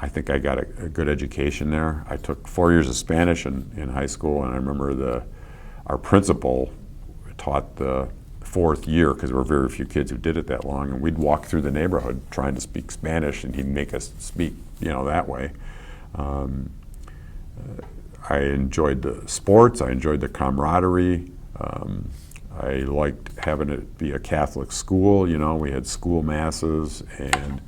I think I got a good education there. I took 4 years of Spanish in high school, and I remember our principal taught the fourth year, because there were very few kids who did it that long, and we'd walk through the neighborhood trying to speak Spanish, and he'd make us speak, that way. I enjoyed the sports. I enjoyed the camaraderie. I liked having it be a Catholic school. We had school masses, and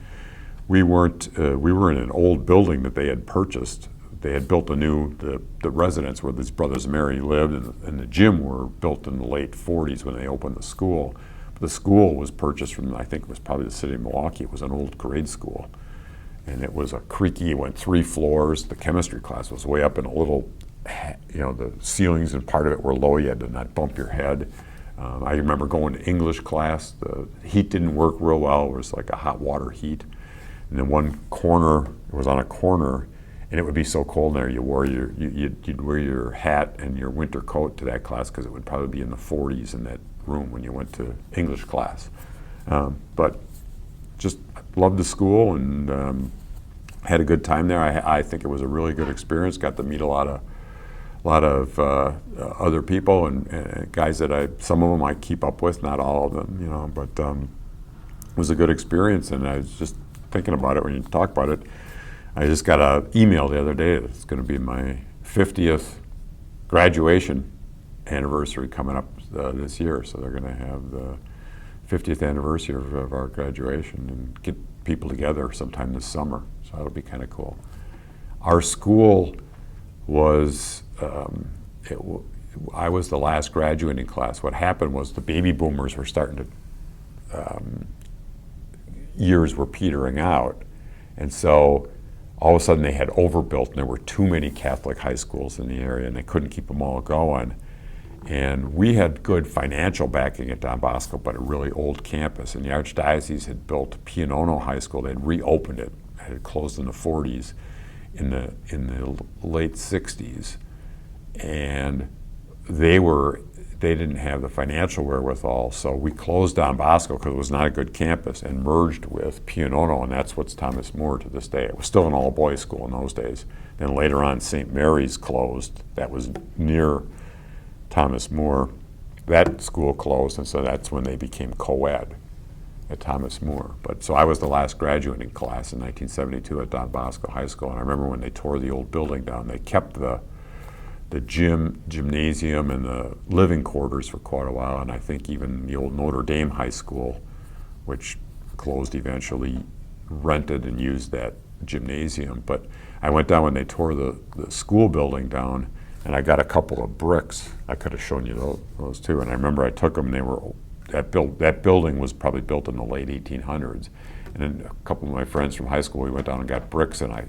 we were in an old building that they had purchased. They had built the residence where these brothers Mary lived, and the gym were built in the late 40s when they opened the school. But the school was purchased from, I think it was probably the city of Milwaukee. It was an old grade school. And it was a creaky, it went 3 floors. The chemistry class was way up in a little, the ceilings and part of it were low. You had to not bump your head. I remember going to English class. The heat didn't work real well. It was like a hot water heat. And then one corner, it was on a corner, and it would be so cold in there, you'd wear your hat and your winter coat to that class, because it would probably be in the 40s in that room when you went to English class. But just loved the school, and had a good time there. I think it was a really good experience. Got to meet a lot of other people and guys that some of them I keep up with, not all of them, but it was a good experience. And I was just thinking about it when you talk about it. I just got an email the other day. It's going to be my 50th graduation anniversary coming up this year. So they're going to have the 50th anniversary of our graduation and get people together sometime this summer. So that'll be kind of cool. Our school was, I was the last graduating class. What happened was the baby boomers were starting to, years were petering out. And so all of a sudden they had overbuilt, and there were too many Catholic high schools in the area, and they couldn't keep them all going. And we had good financial backing at Don Bosco, but a really old campus. And the Archdiocese had built Pianono High School. They had reopened it. It had closed in the 40s, in the late 60s. And they didn't have the financial wherewithal, so we closed Don Bosco because it was not a good campus, and merged with Pianono, and that's what's Thomas More to this day. It was still an all-boys school in those days. Then later on, St. Mary's closed. That was near Thomas More. That school closed, and so that's when they became co-ed at Thomas More. But so I was the last graduating class in 1972 at Don Bosco High School, and I remember when they tore the old building down, they kept the gymnasium and the living quarters for quite a while, and I think even the old Notre Dame High School, which closed eventually, rented and used that gymnasium. But I went down when they tore the school building down, and I got a couple of bricks. I could have shown you those too, and I remember I took them, and that building was probably built in the late 1800s. And then a couple of my friends from high school, we went down and got bricks, and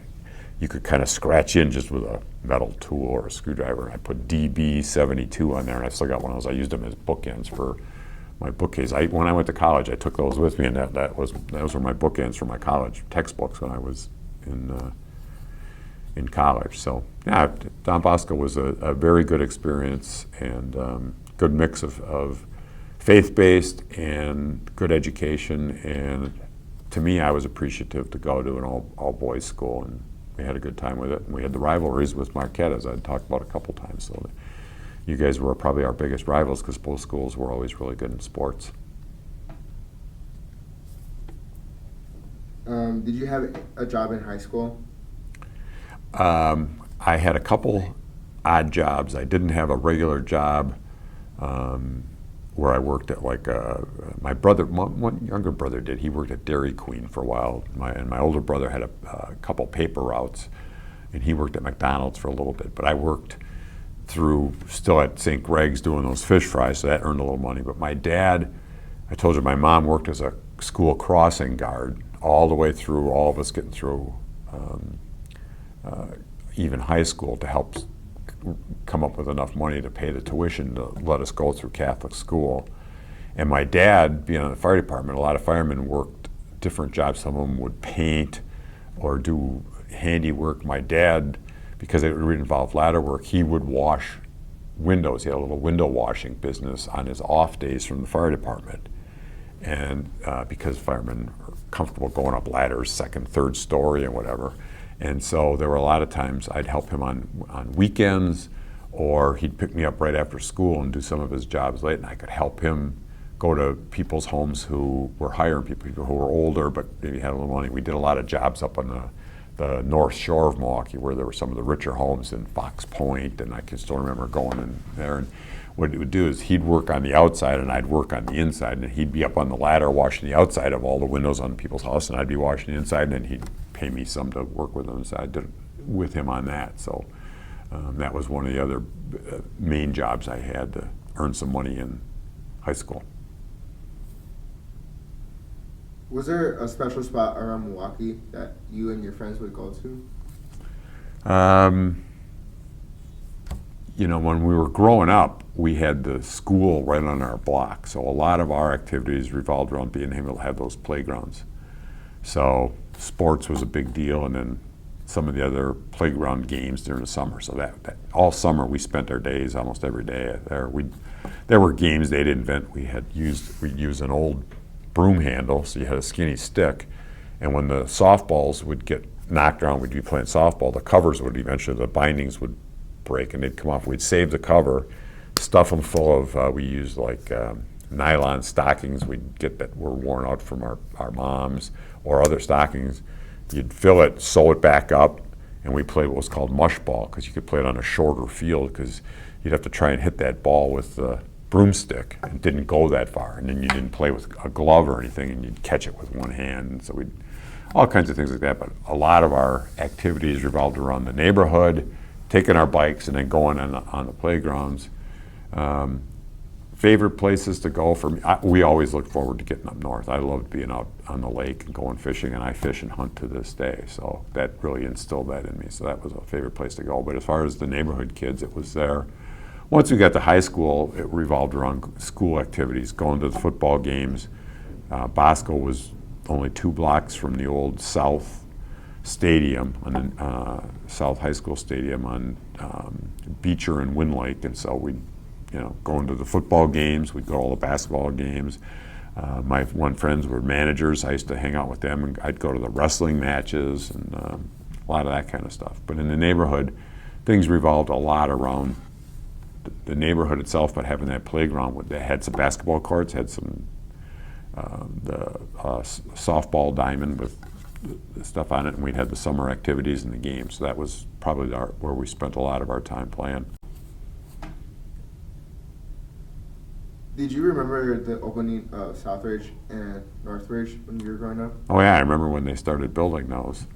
you could kind of scratch in just with a metal tool or a screwdriver. I put DB72 on there, and I still got one of those. I used them as bookends for my bookcase. When I went to college, I took those with me, and those were my bookends for my college textbooks when I was in college. So yeah, Don Bosco was a very good experience, and good mix of faith-based and good education. And to me, I was appreciative to go to an all-boys school, and we had a good time with it. And we had the rivalries with Marquette, as I'd talked about a couple times. So you guys were probably our biggest rivals, because both schools were always really good in sports. Did you have a job in high school? I had a couple odd jobs. I didn't have a regular job where I worked at my brother, one younger brother did. He worked at Dairy Queen for a while. My older brother had a couple paper routes, and he worked at McDonald's for a little bit. But I worked still at St. Greg's doing those fish fries, so that earned a little money. But my dad, I told you, my mom worked as a school crossing guard all the way through, all of us getting through even high school, to help come up with enough money to pay the tuition to let us go through Catholic school. And my dad, being in the fire department, a lot of firemen worked different jobs. Some of them would paint or do handiwork. My dad, because it would involve ladder work, he would wash windows. He had a little window washing business on his off days from the fire department. and because firemen are comfortable going up ladders, second, third story, and whatever. And so there were a lot of times I'd help him on weekends, or he'd pick me up right after school and do some of his jobs late, and I could help him go to people's homes who were hiring people who were older but maybe had a little money. We did a lot of jobs up on the North Shore of Milwaukee, where there were some of the richer homes in Fox Point, and I can still remember going in there. And what it would do is he'd work on the outside and I'd work on the inside, and he'd be up on the ladder washing the outside of all the windows on people's house, and I'd be washing the inside, and then he'd pay me some to work with him. So I did with him on that. So that was one of the other main jobs I had to earn some money in high school. Was there a special spot around Milwaukee that you and your friends would go to? You know, when we were growing up, we had the school right on our block. So a lot of our activities revolved around being able to have those playgrounds. So sports was a big deal, and then some of the other playground games during the summer. So that all summer we spent our days, almost every day there. There were games they'd invent. We'd use an old broom handle, so you had a skinny stick, and when the softballs would get knocked around, we'd be playing softball, the covers would eventually, the bindings would break and they'd come off. We'd save the cover, stuff them full of, we used like nylon stockings we'd get that were worn out from our moms, or other stockings. You'd fill it, sew it back up, and we played what was called mush ball, because you could play it on a shorter field, because you'd have to try and hit that ball with the broomstick and didn't go that far, and then you didn't play with a glove or anything, and you'd catch it with one hand. And so we'd all kinds of things like that. But a lot of our activities revolved around the neighborhood, taking our bikes and then going on the playgrounds. Favorite places to go for me, we always look forward to getting up north. I loved being out on the lake and going fishing, and I fish and hunt to this day. So that really instilled that in me. So that was a favorite place to go. But as far as the neighborhood kids, it was there. Once we got to high school, it revolved around school activities, going to the football games. Bosco was only 2 blocks from the old South Stadium, on the South High School Stadium on Beecher and Wind Lake, and so we'd go into the football games, we'd go to all the basketball games. My one friends were managers. I used to hang out with them, and I'd go to the wrestling matches and a lot of that kind of stuff. But in the neighborhood, things revolved a lot around the neighborhood itself, but having that playground that had some basketball courts, had some softball diamond with the stuff on it, and we'd had the summer activities and the games. So that was probably where we spent a lot of our time playing. Did you remember the opening of Southridge and Northridge when you were growing up? Oh yeah, I remember when they started building those.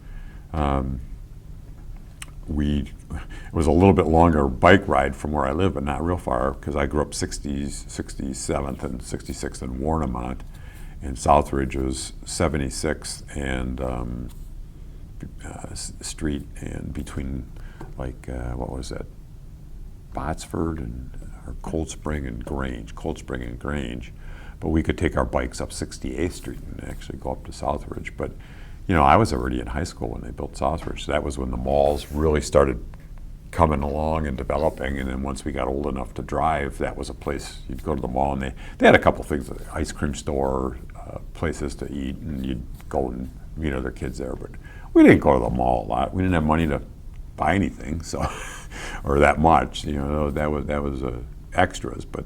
It was a little bit longer bike ride from where I live, but not real far, because I grew up 67th and 66th in Warnemont, and Southridge was 76th and Street, and between what was that, Botsford or Cold Spring and Grange. But we could take our bikes up 68th Street and actually go up to Southridge. But I was already in high school when they built Southridge. So that was when the malls really started coming along and developing. And then once we got old enough to drive, that was a place you'd go to the mall, and they had a couple things, like ice cream store, places to eat, and you'd go and meet other kids there. But we didn't go to the mall a lot. We didn't have money to buy anything, so or that much. That was extras. But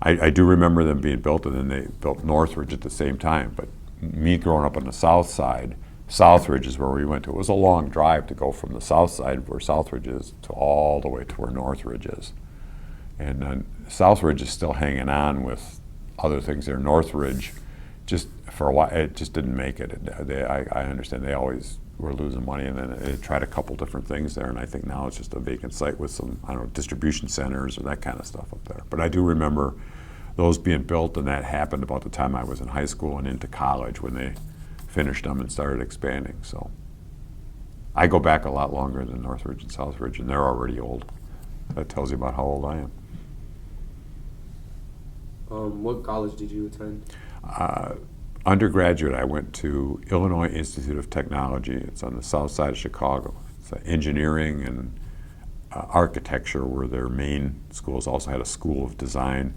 I do remember them being built, and then they built Northridge at the same time. But me growing up on the south side, Southridge is where we went to. It was a long drive to go from the south side where Southridge is to all the way to where Northridge is. And Southridge is still hanging on with other things there. Northridge, just for a while, it just didn't make it. I understand they always were losing money, and then they tried a couple different things there, and I think now it's just a vacant site with some, distribution centers or that kind of stuff up there. But I do remember those being built, and that happened about the time I was in high school and into college when they finished them and started expanding. So I go back a lot longer than Northridge and Southridge, and they're already old. That tells you about how old I am. What college did you attend? Undergraduate, I went to Illinois Institute of Technology. It's on the south side of Chicago. It's engineering and architecture were their main schools. Also had a school of design.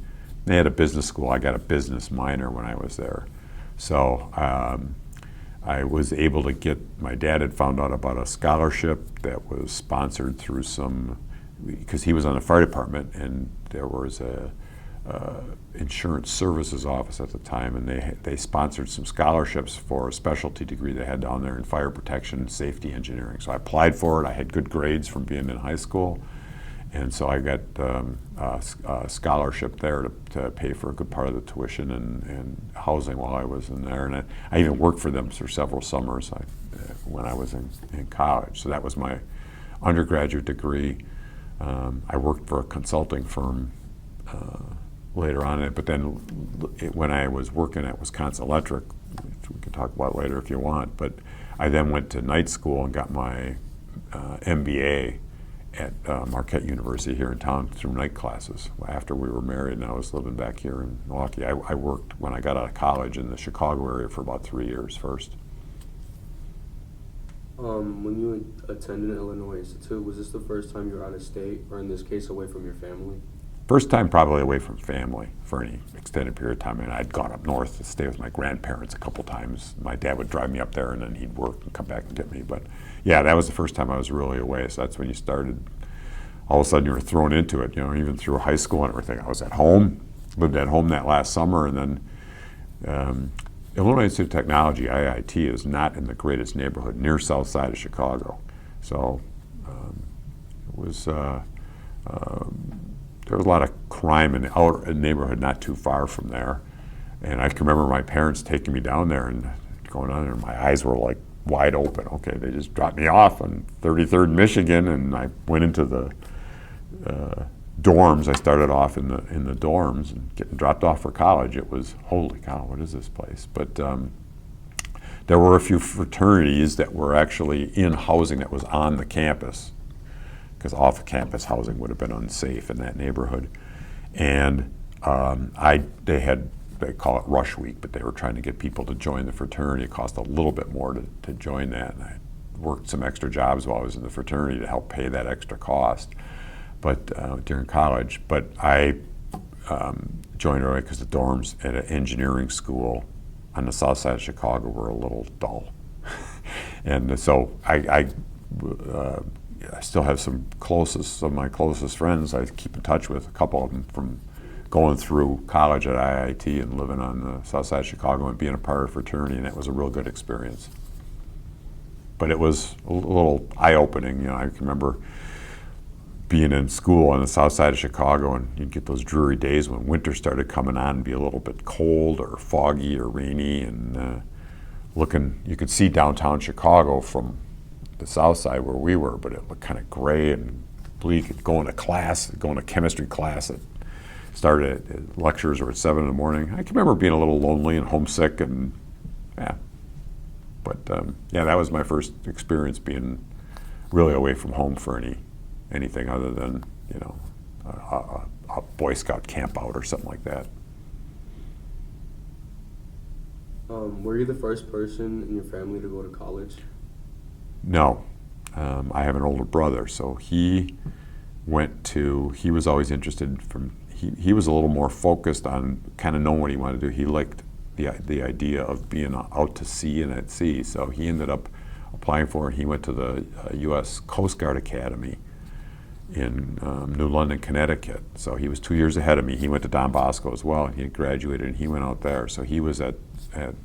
they had a business school. I got a business minor when I was there. So I was able to get, my dad had found out about a scholarship that was sponsored through because he was on the fire department, and there was a insurance services office at the time, and they sponsored some scholarships for a specialty degree they had down there in fire protection and safety engineering. So I applied for it. I had good grades from being in high school, and so I got a scholarship there to pay for a good part of the tuition and housing while I was in there. And I even worked for them for several summers when I was in college. So that was my undergraduate degree. I worked for a consulting firm later on, but then when I was working at Wisconsin Electric, which we can talk about later if you want, but I then went to night school and got my MBA at Marquette University here in town through night classes after we were married, and I was living back here in Milwaukee. I worked when I got out of college in the Chicago area for about 3 years first. When you attended Illinois Institute, was this the first time you were out of state, or in this case, away from your family? First time probably away from family for any extended period of time. I mean, I'd gone up north to stay with my grandparents a couple times. My dad would drive me up there, and then he'd work and come back and get me. But yeah, that was the first time I was really away. So that's when you started, all of a sudden you were thrown into it, even through high school and everything. I was at home, lived at home that last summer, and then Illinois Institute of Technology, IIT, is not in the greatest neighborhood, near south side of Chicago. So it was, there was a lot of crime in the neighborhood not too far from there. And I can remember my parents taking me down there and going on there, and my eyes were like wide open. Okay, they just dropped me off on 33rd Michigan, and I went into the dorms. I started off in the dorms and getting dropped off for college. It was, holy cow, what is this place? But there were a few fraternities that were actually in housing that was on the campus, because off-campus housing would have been unsafe in that neighborhood. And they call it Rush Week, but they were trying to get people to join the fraternity. It cost a little bit more to join that, and I worked some extra jobs while I was in the fraternity to help pay that extra cost. But during college, but I joined early because the dorms at an engineering school on the south side of Chicago were a little dull. And so I still have some of my closest friends I keep in touch with, a couple of them from going through college at IIT and living on the south side of Chicago and being a part of a fraternity, and that was a real good experience. But it was a little eye-opening. I can remember being in school on the south side of Chicago, and you'd get those dreary days when winter started coming on and be a little bit cold or foggy or rainy, and you could see downtown Chicago from the south side where we were, but it looked kind of gray and bleak. Going to chemistry class that started at lectures were at 7 in the morning. I can remember being a little lonely and homesick, and yeah. But that was my first experience being really away from home for anything other than a Boy Scout camp out or something like that. Were you the first person in your family to go to college? No. I have an older brother, so he was always interested he was a little more focused on kind of knowing what he wanted to do. He liked the idea of being out to sea and at sea, so he ended up applying for it. He went to the U.S. Coast Guard Academy in New London, Connecticut. So he was 2 years ahead of me. He went to Don Bosco as well, and he had graduated, and he went out there. So he was at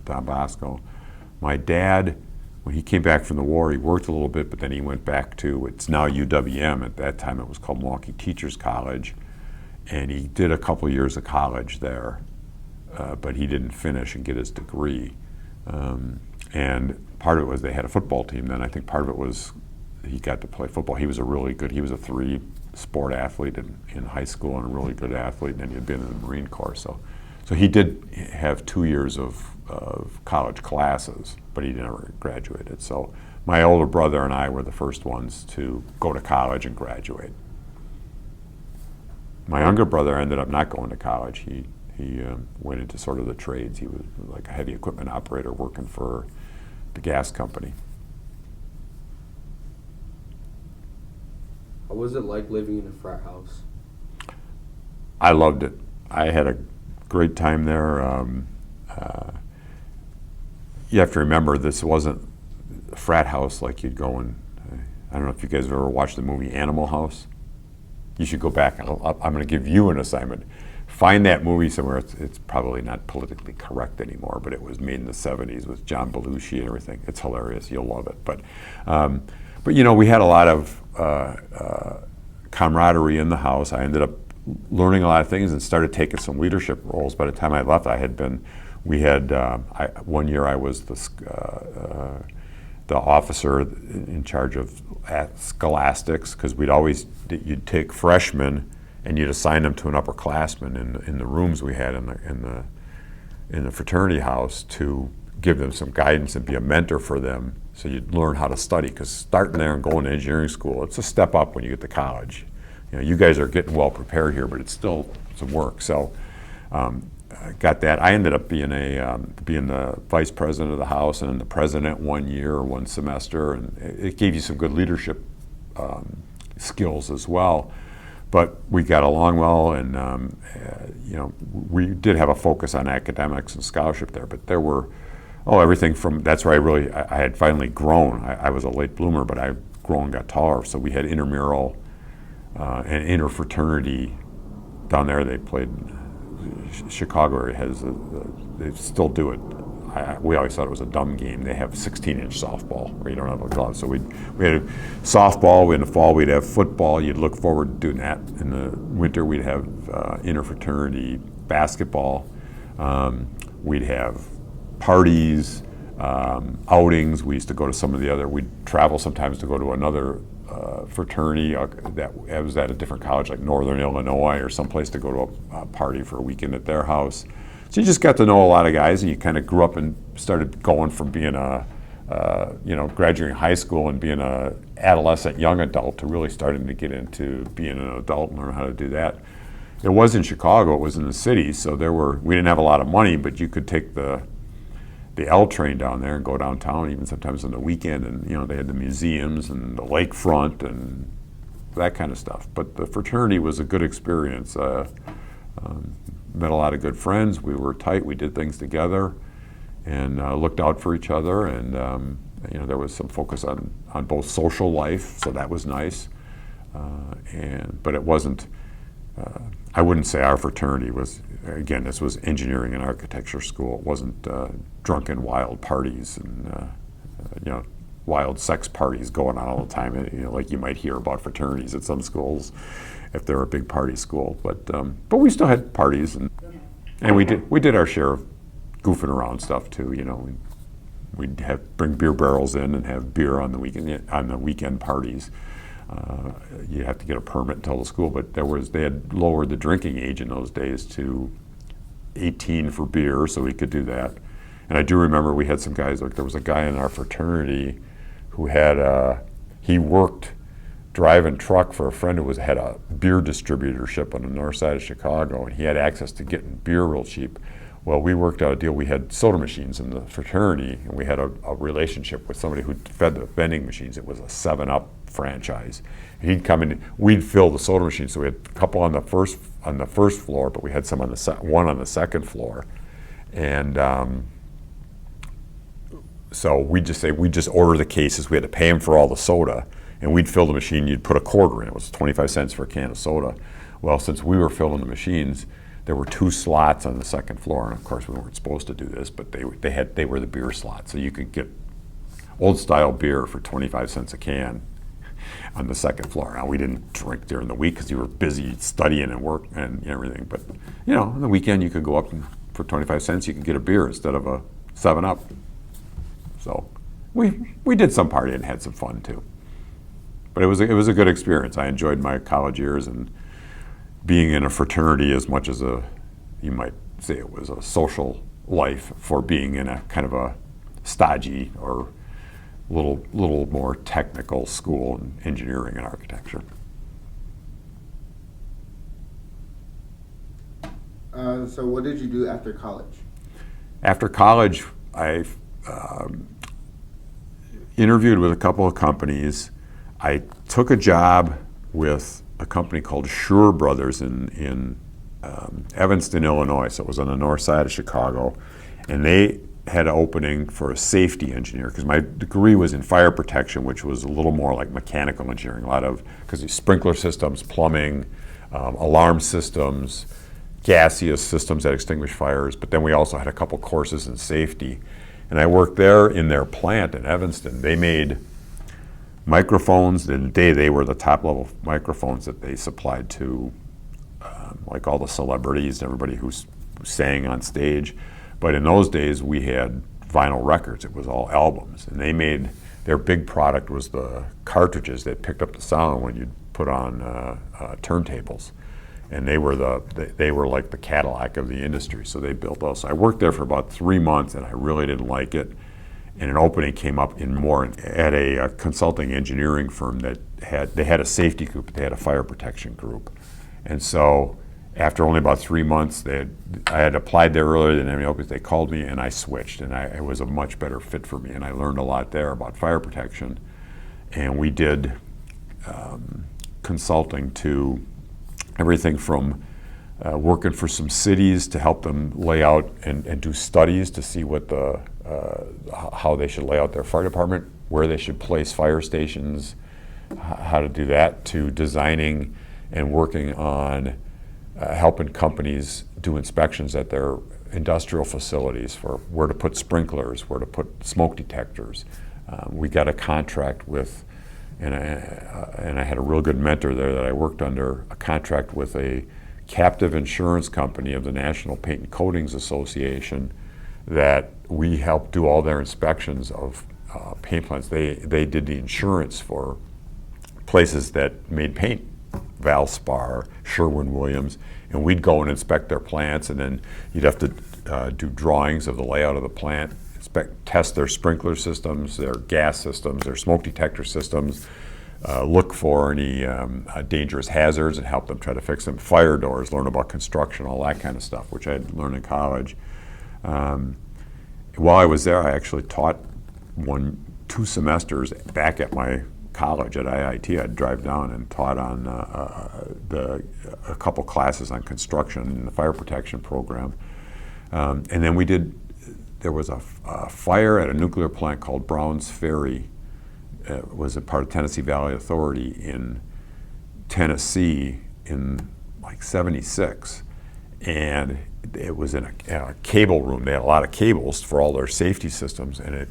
Don Bosco. My dad, when he came back from the war, he worked a little bit, but then he went back to, it's now UWM. At that time, it was called Milwaukee Teachers College, and he did a couple years of college there, but he didn't finish and get his degree. And part of it was they had a football team then. I think part of it was he got to play football. He was a 3-sport athlete in high school and a really good athlete, and then he had been in the Marine Corps. So he did have 2 years of college classes, but he never graduated. So my older brother and I were the first ones to go to college and graduate. My younger brother ended up not going to college. He went into sort of the trades. He was like a heavy equipment operator working for the gas company. What was it like living in a frat house? I loved it. I had a great time there. You have to remember, this wasn't a frat house like you'd go in. I don't know if you guys have ever watched the movie Animal House. You should go back. I'm going to give you an assignment. Find that movie somewhere. It's probably not politically correct anymore, but it was made in the 70s with John Belushi and everything. It's hilarious. You'll love it. But you know, we had a lot of camaraderie in the house. I ended up learning a lot of things and started taking some leadership roles. By the time I left, one year I was the officer in charge of scholastics, because you'd take freshmen and you'd assign them to an upperclassman in the rooms we had in the fraternity house to give them some guidance and be a mentor for them, so you'd learn how to study. Because starting there and going to engineering school, it's a step up when you get to college. You know, you guys are getting well prepared here, but it's still some work. So I got that. I ended up being the vice president of the house and then the president one semester, and it gave you some good leadership skills as well. But we got along well, and you know, we did have a focus on academics and scholarship there. But there were everything from, that's where I had finally grown. I was a late bloomer, but I've grown, got taller. So we had intramural and interfraternity down there. They played. Chicago area they still do it. We always thought it was a dumb game. They have 16-inch softball where you don't have a glove. So we had softball. In the fall we'd have football. You'd look forward to doing that. In the winter we'd have interfraternity basketball. We'd have parties, outings. We used to go to some of the other. We'd travel sometimes to go to another fraternity that was at a different college, like Northern Illinois or someplace, to go to a party for a weekend at their house. So you just got to know a lot of guys, and you kind of grew up and started going from being graduating high school and being a adolescent young adult to really starting to get into being an adult and learn how to do that. It was in Chicago, it was in the city, so we didn't have a lot of money, but you could take the L train down there and go downtown, even sometimes on the weekend, and you know, they had the museums and the lakefront and that kind of stuff. But the fraternity was a good experience. Met a lot of good friends. We were tight. We did things together and looked out for each other. And you know, there was some focus on both social life, so that was nice. But it wasn't. I wouldn't say our fraternity was. Again, this was engineering and architecture school. It wasn't drunken, wild parties and you know, wild sex parties going on all the time. You know, like you might hear about fraternities at some schools, if they're a big party school. But we still had parties, and we did our share of goofing around stuff too. You know, we'd bring beer barrels in and have beer on the weekend parties. You have to get a permit and tell the school, but they had lowered the drinking age in those days to 18 for beer, so we could do that. And I do remember we had some guys, like there was a guy in our fraternity who he worked driving truck for a friend who had a beer distributorship on the north side of Chicago, and he had access to getting beer real cheap. Well, we worked out a deal. We had soda machines in the fraternity, and we had a relationship with somebody who fed the vending machines. It was a 7-Up franchise. And he'd come in, we'd fill the soda machines. So we had a couple on the first floor, but we had some one on the second floor. And so we'd just order the cases. We had to pay him for all the soda, and we'd fill the machine. You'd put a quarter in. It was 25 cents for a can of soda. Well, since we were filling the machines, there were 2 slots on the second floor, and of course we weren't supposed to do this, but they were the beer slots, so you could get old style beer for 25 cents a can on the second floor. Now, we didn't drink during the week because you were busy studying and work and everything, but you know, on the weekend you could go up and for 25 cents you could get a beer instead of a 7-Up. So we did some partying and had some fun too. But it was a good experience. I enjoyed my college years, and being in a fraternity as much as you might say it was a social life for being in a kind of a stodgy or little more technical school in engineering and architecture. So what did you do after college? After college, I interviewed with a couple of companies. I took a job with a company called Shure Brothers in Evanston, Illinois, so it was on the north side of Chicago, and they had an opening for a safety engineer, because my degree was in fire protection, which was a little more like mechanical engineering, a lot of, because sprinkler systems, plumbing, alarm systems, gaseous systems that extinguish fires, but then we also had a couple courses in safety. And I worked there in their plant in Evanston. They made microphones. In the day, they were the top level microphones that they supplied to like all the celebrities, everybody who sang on stage. But in those days, we had vinyl records. It was all albums. And they made, their big product was the cartridges that picked up the sound when you'd put on turntables. And they were like the Cadillac of the industry, so they built those. So I worked there for about 3 months, and I really didn't like it. And an opening came up at a consulting engineering firm that had a safety group, but they had a fire protection group. And so after only about 3 months, I had applied there earlier than any openings. They called me, and I switched, and it was a much better fit for me. And I learned a lot there about fire protection. And we did consulting to everything from working for some cities to help them lay out and do studies to see what how they should lay out their fire department, where they should place fire stations, how to do that, to designing and working on helping companies do inspections at their industrial facilities for where to put sprinklers, where to put smoke detectors. We got a contract with, and I had a real good mentor there that I worked under, a contract with a captive insurance company of the National Paint and Coatings Association that we helped do all their inspections of paint plants. They did the insurance for places that made paint, Valspar, Sherwin-Williams, and we'd go and inspect their plants, and then you'd have to do drawings of the layout of the plant, test their sprinkler systems, their gas systems, their smoke detector systems, look for any dangerous hazards and help them try to fix them. Fire doors, learn about construction, all that kind of stuff, which I had learned in college. While I was there, I actually taught 2 semesters back at my college at IIT. I'd drive down and taught on a couple classes on construction in the fire protection program. And then there was a fire at a nuclear plant called Browns Ferry. It was a part of Tennessee Valley Authority in Tennessee in like '76. And it was in a cable room. They had a lot of cables for all their safety systems, and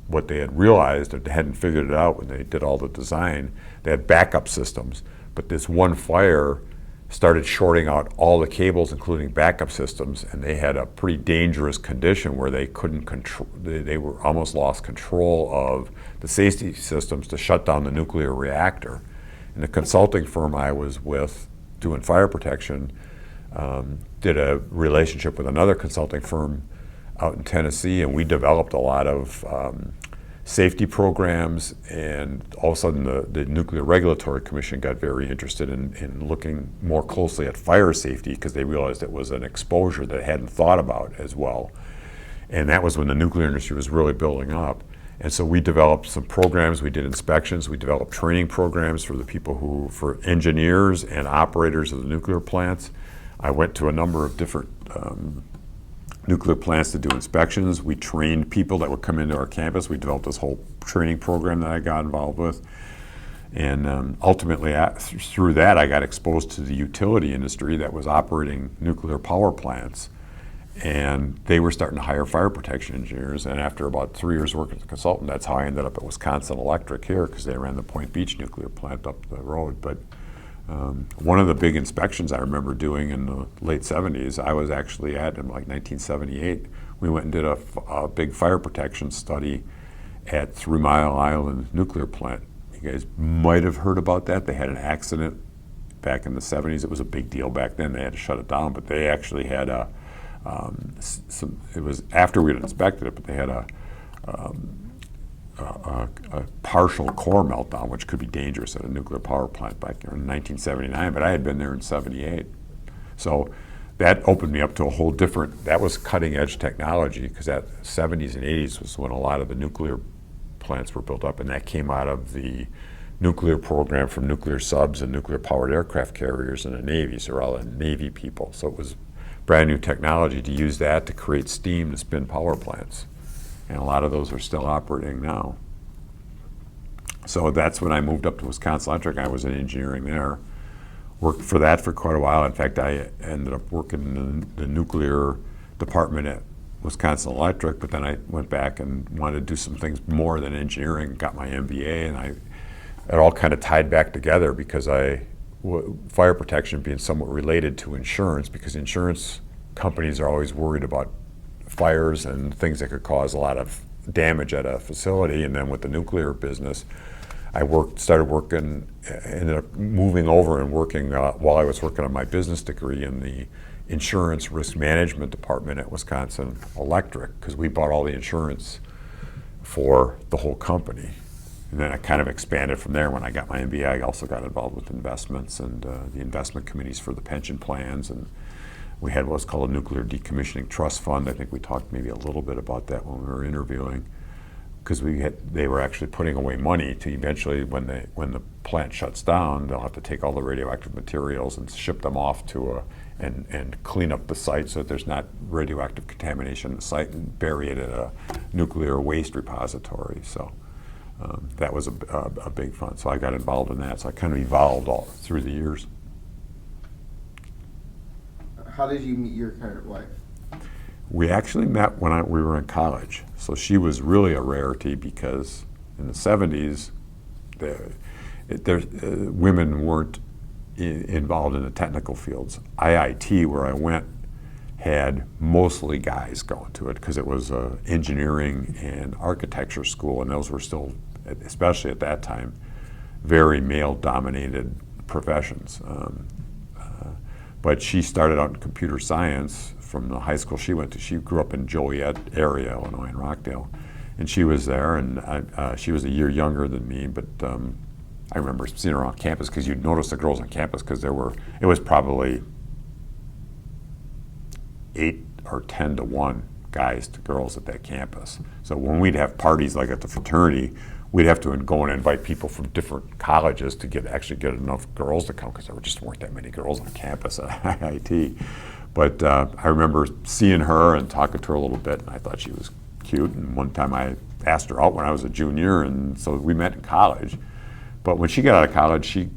what they had realized, or they hadn't figured it out when they did all the design, they had backup systems. But this one fire started shorting out all the cables, including backup systems, and they had a pretty dangerous condition where they couldn't control, they were almost lost control of the safety systems to shut down the nuclear reactor. And the consulting firm I was with doing fire protection did a relationship with another consulting firm out in Tennessee, and we developed a lot of safety programs, and all of a sudden the Nuclear Regulatory Commission got very interested in looking more closely at fire safety, because they realized it was an exposure that they hadn't thought about as well. And that was when the nuclear industry was really building up. And so we developed some programs, we did inspections, we developed training programs for the people for engineers and operators of the nuclear plants. I went to a number of different nuclear plants to do inspections. We trained people that would come into our campus. We developed this whole training program that I got involved with. And ultimately, through that, I got exposed to the utility industry that was operating nuclear power plants. And they were starting to hire fire protection engineers. And after about 3 years working as a consultant, that's how I ended up at Wisconsin Electric here, because they ran the Point Beach nuclear plant up the road. But one of the big inspections I remember doing in the late 70s, I was actually at in like 1978. We went and did a big fire protection study at 3 Mile Island nuclear plant. You guys might have heard about that. They had an accident back in the 70s. It was a big deal back then. They had to shut it down, but they actually had it was after we had inspected it, but they had a partial core meltdown, which could be dangerous at a nuclear power plant back there in 1979, but I had been there in '78. So that opened me up to a whole different, that was cutting edge technology, because that 70s and 80s was when a lot of the nuclear plants were built up, and that came out of the nuclear program for nuclear subs and nuclear powered aircraft carriers in the Navy, so we're all Navy people. So it was brand new technology to use that to create steam to spin power plants. And a lot of those are still operating now. So that's when I moved up to Wisconsin Electric. I was in engineering there. Worked for that for quite a while. In fact, I ended up working in the nuclear department at Wisconsin Electric, but then I went back and wanted to do some things more than engineering, got my MBA, and it all kind of tied back together because fire protection being somewhat related to insurance, because insurance companies are always worried about fires and things that could cause a lot of damage at a facility. And then with the nuclear business, I ended up moving over and working while I was working on my business degree in the insurance risk management department at Wisconsin Electric, because we bought all the insurance for the whole company. And then I kind of expanded from there. When I got my MBA, I also got involved with investments and the investment committees for the pension plans. And we had what's called a nuclear decommissioning trust fund. I think we talked maybe a little bit about that when we were interviewing, because they were actually putting away money to eventually, when the plant shuts down, they'll have to take all the radioactive materials and ship them off to and clean up the site so that there's not radioactive contamination in the site, and bury it at a nuclear waste repository. So that was a big fund. So I got involved in that. So I kind of evolved all through the years. How did you meet your current wife? We actually met when we were in college. So she was really a rarity, because in the 70s, women weren't involved in the technical fields. IIT, where I went, had mostly guys going to it, because it was an engineering and architecture school, and those were still, especially at that time, very male-dominated professions. But she started out in computer science from the high school she went to. She grew up in Joliet area, Illinois, in Rockdale, and she was there, and she was a year younger than me, but I remember seeing her on campus, because you'd notice the girls on campus, because it was probably 8 or 10 to 1 guys to girls at that campus. So when we'd have parties like at the fraternity, we'd have to go and invite people from different colleges to actually get enough girls to come, because there just weren't that many girls on campus at IIT. But I remember seeing her and talking to her a little bit, and I thought she was cute. And one time I asked her out when I was a junior, and so we met in college. But when she got out of college, she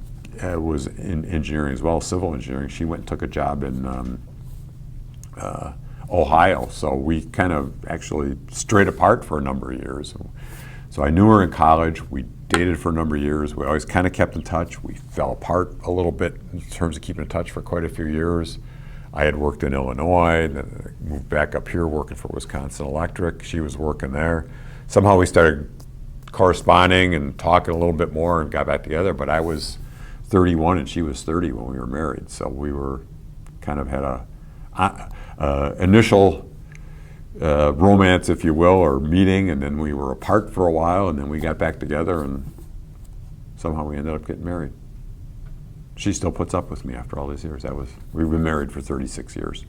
was in engineering as well, civil engineering. She went and took a job in Ohio. So we kind of actually strayed apart for a number of years. So I knew her in college. We dated for a number of years. We always kind of kept in touch. We fell apart a little bit in terms of keeping in touch for quite a few years. I had worked in Illinois, then moved back up here working for Wisconsin Electric. She was working there. Somehow we started corresponding and talking a little bit more and got back together, but I was 31 and she was 30 when we were married. So we were kind of had a initial romance, if you will, or meeting, and then we were apart for a while, and then we got back together, and somehow we ended up getting married. She still puts up with me after all these years. We've been married for 36 years.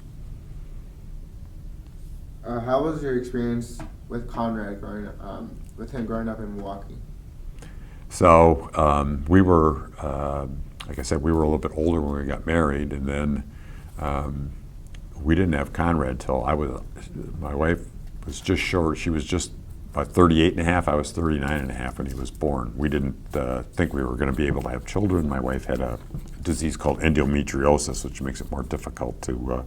How was your experience with Conrad with him growing up in Milwaukee? So we were, like I said, we were a little bit older when we got married, and then we didn't have Conrad till my wife was just short. She was just about 38 and a half. I was 39 and a half when he was born. We didn't think we were going to be able to have children. My wife had a disease called endometriosis, which makes it more difficult to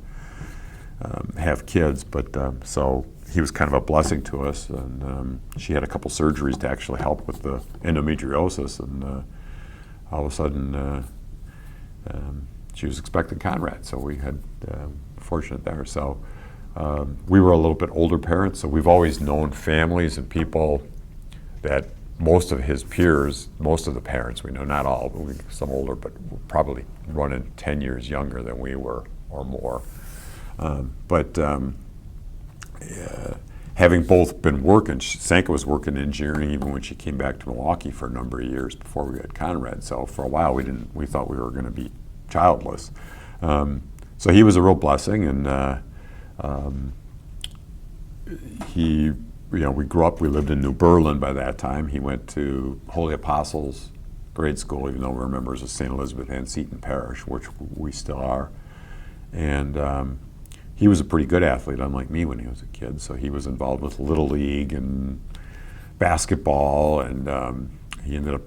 have kids. But so he was kind of a blessing to us. And she had a couple surgeries to actually help with the endometriosis. And all of a sudden, she was expecting Conrad. So we had fortunate there. So we were a little bit older parents, so we've always known families and people that most of his peers, most of the parents we know, not all, some older, but probably running 10 years younger than we were or more. But having both been working, Sanka was working in engineering even when she came back to Milwaukee for a number of years before we had Conrad. So for a while we thought we were going to be childless. So he was a real blessing, and we grew up, we lived in New Berlin by that time. He went to Holy Apostles grade school, even though we're members of St. Elizabeth and Seton Parish, which we still are. And he was a pretty good athlete, unlike me when he was a kid. So he was involved with Little League and basketball, and he ended up,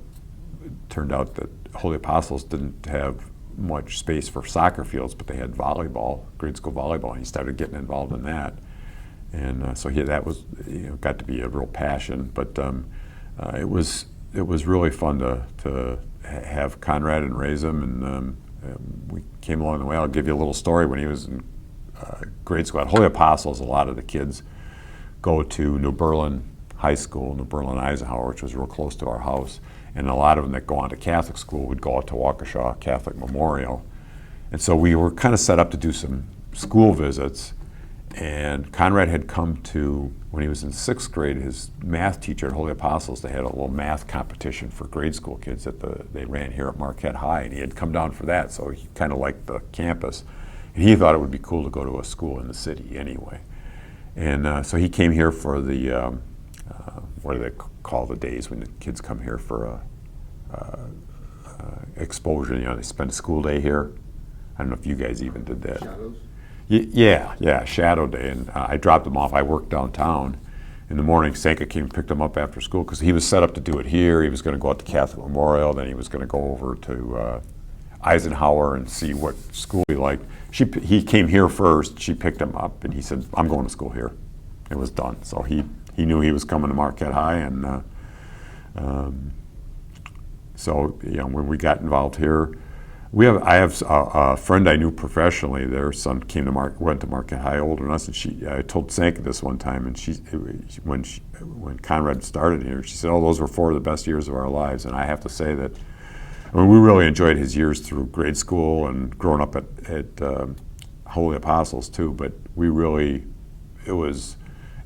it turned out that Holy Apostles didn't have much space for soccer fields, but they had volleyball, grade school volleyball, and he started getting involved in that. And so that was, got to be a real passion. But it was really fun to have Conrad and raise him, and we came along the way. I'll give you a little story. When he was in grade school at Holy Apostles, a lot of the kids go to New Berlin High School, New Berlin Eisenhower, which was real close to our house. And a lot of them that go on to Catholic school would go out to Waukesha Catholic Memorial. And so we were kind of set up to do some school visits. And Conrad had come to, when he was in 6th grade, his math teacher at Holy Apostles, they had a little math competition for grade school kids that they ran here at Marquette High, and he had come down for that, so he kind of liked the campus. And he thought it would be cool to go to a school in the city anyway. And so he came here for the, what do they call the days when the kids come here for exposure? They spend a school day here. I don't know if you guys even did that. Shadows? Yeah, Shadow Day. And I dropped him off. I worked downtown. In the morning, Sanka came and picked him up after school because he was set up to do it here. He was going to go out to Catholic Memorial, then he was going to go over to Eisenhower and see what school he liked. He came here first. She picked him up, and he said, "I'm going to school here." It was done. So he knew he was coming to Marquette High, and so when we got involved here, I have a friend I knew professionally. Their son went to Marquette High, older than us, and I told Sanka this one time, and when Conrad started here, she said, "Oh, those were 4 of the best years of our lives." And I have to say that, we really enjoyed his years through grade school and growing up at Holy Apostles too. But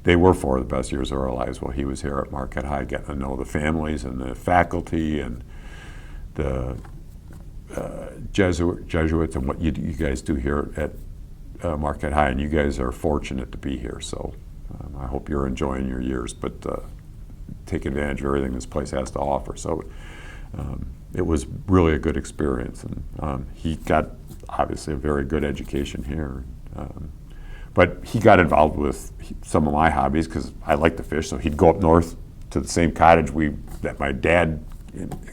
they were 4 of the best years of our lives while he was here at Marquette High, getting to know the families and the faculty and the Jesuits and what you guys do here at Marquette High, and you guys are fortunate to be here. So I hope you're enjoying your years, but take advantage of everything this place has to offer. So it was really a good experience, and he got obviously a very good education here. But he got involved with some of my hobbies because I like to fish, so he'd go up north to the same cottage that my dad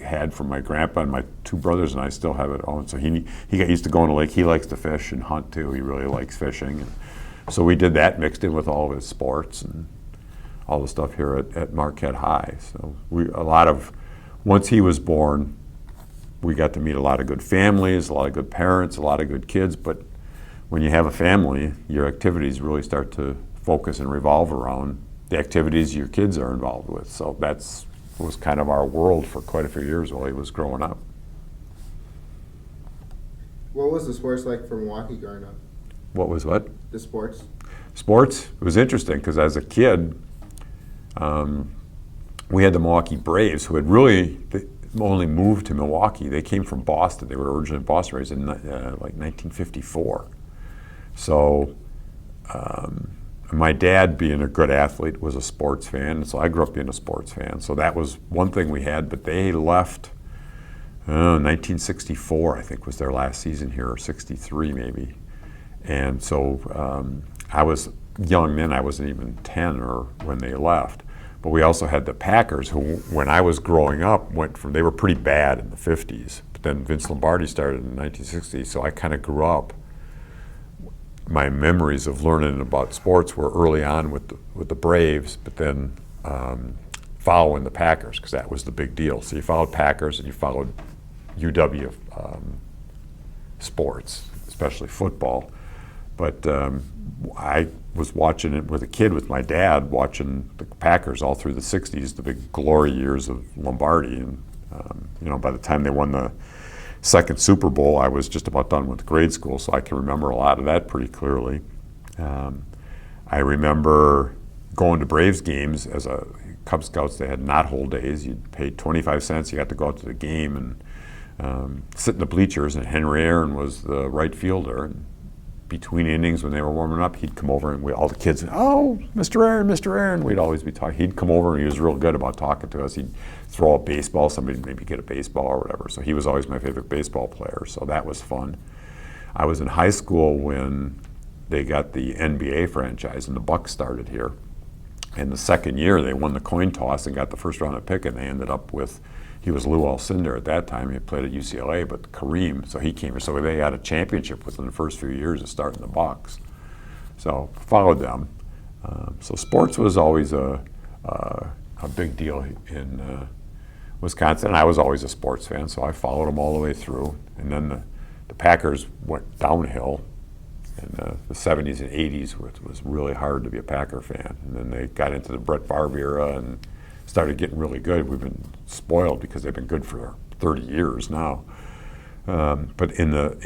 had from my grandpa, and my 2 brothers and I still have it owned. So he got used to going to lake. He likes to fish and hunt too. He really likes fishing. And so we did that, mixed in with all of his sports and all the stuff here at Marquette High. So once he was born, we got to meet a lot of good families, a lot of good parents, a lot of good kids. But when you have a family, your activities really start to focus and revolve around the activities your kids are involved with. So was kind of our world for quite a few years while he was growing up. What was the sports like for Milwaukee growing up? What was what? The sports? Sports, it was interesting because as a kid, we had the Milwaukee Braves, who had really only moved to Milwaukee. They came from Boston. They were originally Boston raised in like 1954. So my dad, being a good athlete, was a sports fan, and so I grew up being a sports fan. So that was one thing we had, but they left 1964, I think, was their last season here, or 63 maybe. And so I was young then. I wasn't even 10 or when they left. But we also had the Packers, who, when I was growing up, they were pretty bad in the 50s. But then Vince Lombardi started in 1960, so I kind of grew up. My memories of learning about sports were early on with the Braves, but then following the Packers, because that was the big deal. So you followed Packers and you followed UW sports, especially football. But I was watching it with a kid with my dad, watching the Packers all through the 60s, the big glory years of Lombardi. And by the time they won the second Super Bowl, I was just about done with grade school, so I can remember a lot of that pretty clearly. I remember going to Braves games as a Cub Scouts. They had knot-hole days. You paid 25 cents. You got to go out to the game and sit in the bleachers, and Henry Aaron was the right fielder. And between innings when they were warming up, he'd come over and all the kids, oh, Mr. Aaron, Mr. Aaron. We'd always be talking. He'd come over and he was real good about talking to us. He'd throw a baseball, somebody maybe get a baseball or whatever. So he was always my favorite baseball player. So that was fun. I was in high school when they got the NBA franchise and the Bucks started here. And the second year they won the coin toss and got the first round of pick, and they ended up with, he was Lou Alcindor at that time. He had played at UCLA, but Kareem, so he came. So they had a championship within the first few years of starting the Bucks. So followed them. So sports was always a big deal in Wisconsin. And I was always a sports fan, so I followed them all the way through. And then the Packers went downhill in the 70s and 80s, which was really hard to be a Packer fan. And then they got into the Brett Favre era and started getting really good. We've been spoiled because they've been good for 30 years now. But in the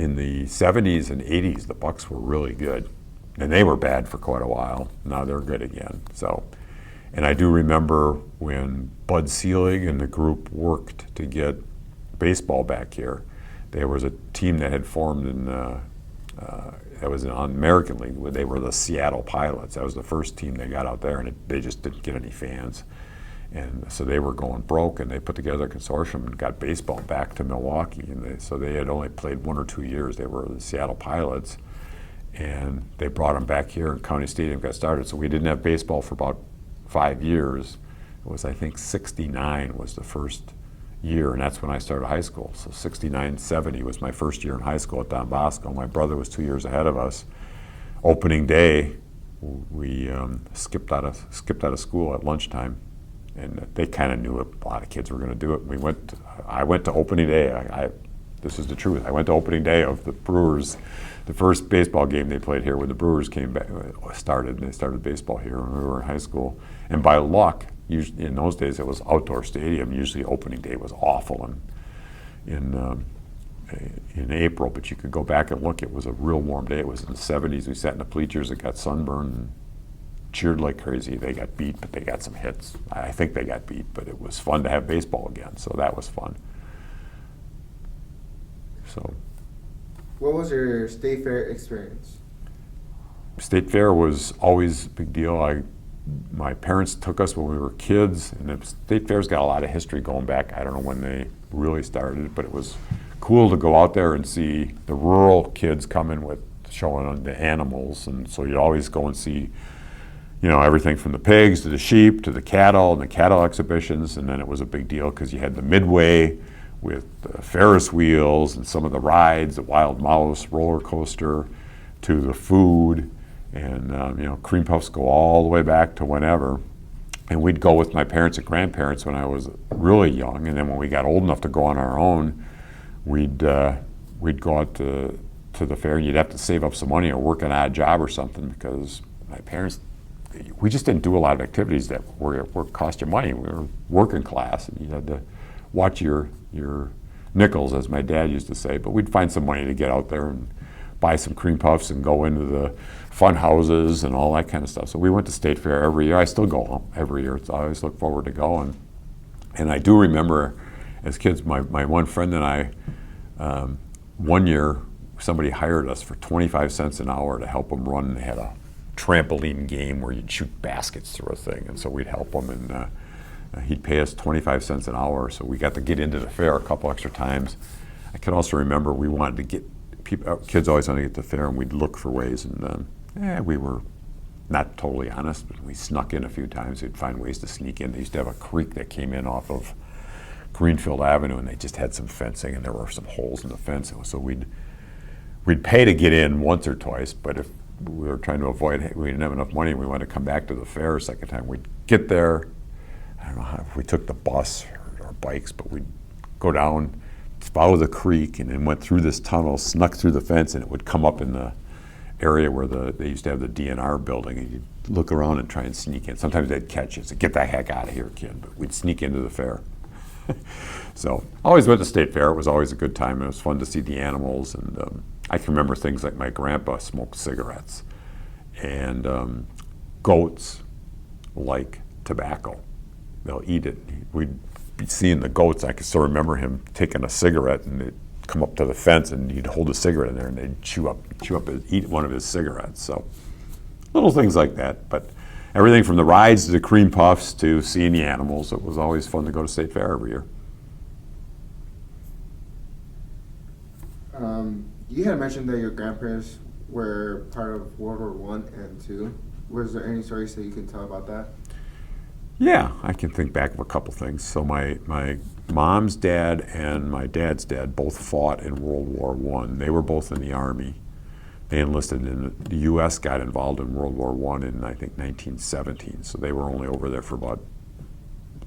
70s and 80s, the Bucks were really good, and they were bad for quite a while. Now they're good again. So, and I do remember when Bud Selig and the group worked to get baseball back here. There was a team that had formed in that was on American League. Where they were the Seattle Pilots. That was the first team they got out there, and they just didn't get any fans. And so they were going broke, and they put together a consortium and got baseball back to Milwaukee. And so they had only played 1 or 2 years. They were the Seattle Pilots, and they brought them back here, and County Stadium got started. So we didn't have baseball for about 5 years. It was, I think, 69 was the first year, and that's when I started high school. So 69, 70 was my first year in high school at Don Bosco. My brother was 2 years ahead of us. Opening day, we skipped out of school at lunchtime. And they kind of knew a lot of kids were going to do it. I went to opening day. This is the truth. I went to opening day of the Brewers, the first baseball game they played here when the Brewers came back, started. They started baseball here when we were in high school. And by luck, usually in those days it was outdoor stadium. Usually opening day was awful in April, but you could go back and look. It was a real warm day. It was in the 70s. We sat in the bleachers and got sunburned. And cheered like crazy. They got beat, but they got some hits. I think they got beat, but it was fun to have baseball again, so that was fun. So, What was your state fair experience? State fair was always a big deal. My parents took us when we were kids, and the state fair's got a lot of history going back. I don't know when they really started, but it was cool to go out there and see the rural kids coming with showing the animals, and so you'd always go and see everything from the pigs to the sheep to the cattle and the cattle exhibitions. And then it was a big deal because you had the Midway with the Ferris wheels and some of the rides, the Wild Mouse roller coaster, to the food. And, cream puffs go all the way back to whenever. And we'd go with my parents and grandparents when I was really young. And then when we got old enough to go on our own, we'd go out to the fair, and you'd have to save up some money or work an odd job or something, because my parents, we just didn't do a lot of activities that were cost you money. We were working class, and you had to watch your nickels, as my dad used to say. But we'd find some money to get out there and buy some cream puffs and go into the fun houses and all that kind of stuff. So we went to State Fair every year. I still go every year. I always look forward to going. And I do remember as kids, my one friend and I, one year somebody hired us for 25 cents an hour to help them run. They had a trampoline game where you'd shoot baskets through a thing, and so we'd help him, and he'd pay us 25 cents an hour, so we got to get into the fair a couple extra times. I can also remember we wanted to get kids always wanted to get to the fair, and we'd look for ways, and we were not totally honest, but we snuck in a few times. We'd find ways to sneak in. They used to have a creek that came in off of Greenfield Avenue, and they just had some fencing, and there were some holes in the fence, so we'd pay to get in once or twice, but if we were trying to avoid, we didn't have enough money and we wanted to come back to the fair a second time, we'd get there. I don't know if we took the bus or bikes, but we'd go down, follow the creek, and then went through this tunnel, snuck through the fence, and it would come up in the area where they used to have the DNR building, and you'd look around and try and sneak in. Sometimes they'd catch you, say, "Get the heck out of here, kid," but we'd sneak into the fair. So always went to State Fair. It was always a good time. It was fun to see the animals, and I can remember things like my grandpa smoked cigarettes, and goats like tobacco. They'll eat it. We'd be seeing the goats. I can still remember him taking a cigarette and come up to the fence and he'd hold a cigarette in there and they'd eat one of his cigarettes. So little things like that. But everything from the rides to the cream puffs to seeing the animals, it was always fun to go to State Fair every year. You had mentioned that your grandparents were part of World War I and II. Was there any stories that you can tell about that? Yeah, I can think back of a couple things. So my mom's dad and my dad's dad both fought in World War I. They were both in the Army. They enlisted in the U.S. got involved in World War I in, I think, 1917. So they were only over there for about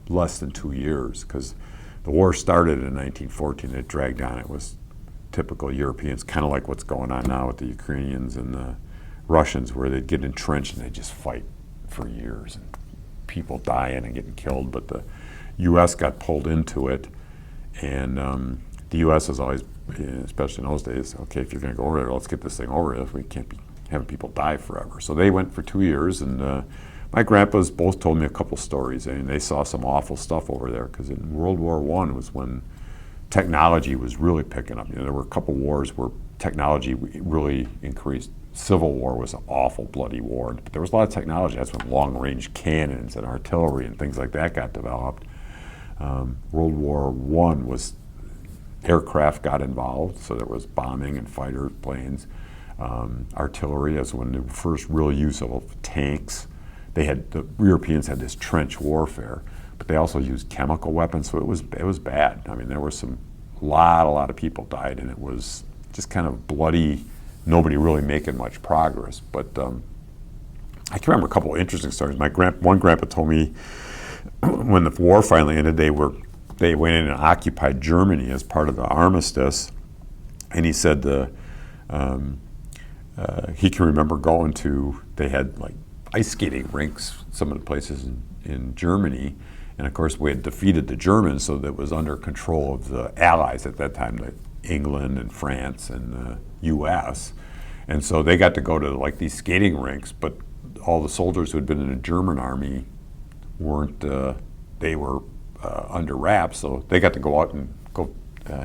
less than 2 years because the war started in 1914. It dragged on. It was typical Europeans, kind of like what's going on now with the Ukrainians and the Russians, where they'd get entrenched and they'd just fight for years and people dying and getting killed. But the U.S. got pulled into it, and the U.S. was always, especially in those days, okay, if you're going to go over there, let's get this thing over with. We can't be having people die forever. So they went for 2 years, and my grandpas both told me a couple stories. I mean, they saw some awful stuff over there because in World War I was when technology was really picking up. You know, there were a couple wars where technology really increased. Civil War was an awful, bloody war, but there was a lot of technology. That's when long-range cannons and artillery and things like that got developed. World War I was aircraft got involved, so there was bombing and fighter planes. Artillery is when the first real use of tanks. The Europeans had this trench warfare, but they also used chemical weapons, so it was bad. I mean, there were a lot of people died, and it was just kind of bloody. Nobody really making much progress. But I can remember a couple of interesting stories. One grandpa told me when the war finally ended, they went in and occupied Germany as part of the armistice, and he said he can remember going to. They had like ice skating rinks, some of the places in Germany. And of course, we had defeated the Germans, so that was under control of the Allies at that time, like England and France and the U.S. And so they got to go to like these skating rinks, but all the soldiers who had been in the German army weren't. They were under wraps, so they got to go out and go.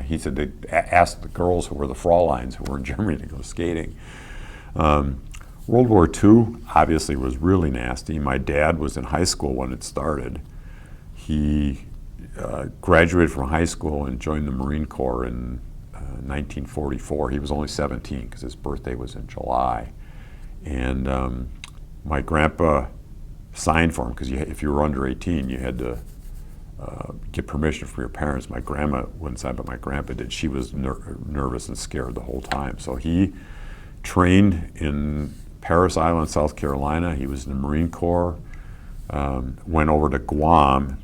He said they asked the girls who were the Fräuleins who were in Germany to go skating. World War II obviously was really nasty. My dad was in high school when it started. He graduated from high school and joined the Marine Corps in 1944. He was only 17 because his birthday was in July. And my grandpa signed for him because if you were under 18, you had to get permission from your parents. My grandma wouldn't sign, but my grandpa did. She was nervous and scared the whole time. So he trained in Parris Island, South Carolina. He was in the Marine Corps, went over to Guam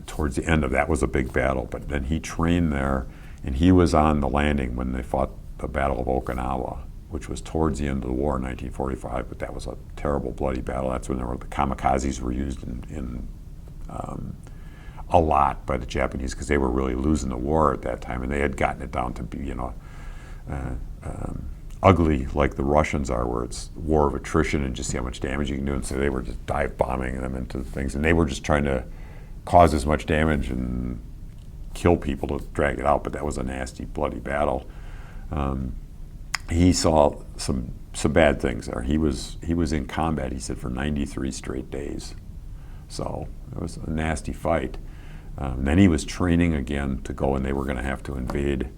towards the end of that. Was a big battle, but then he trained there, and he was on the landing when they fought the Battle of Okinawa, which was towards the end of the war in 1945, but that was a terrible, bloody battle. That's when the kamikazes were used in a lot by the Japanese because they were really losing the war at that time, and they had gotten it down to be, ugly like the Russians are, where it's war of attrition and just see how much damage you can do. And so they were just dive bombing them into things, and they were just trying to cause as much damage and kill people to drag it out. But that was a nasty, bloody battle. He saw some bad things there. He was in combat, he said, for 93 straight days. So it was a nasty fight. Then he was training again to go, and they were going to have to invade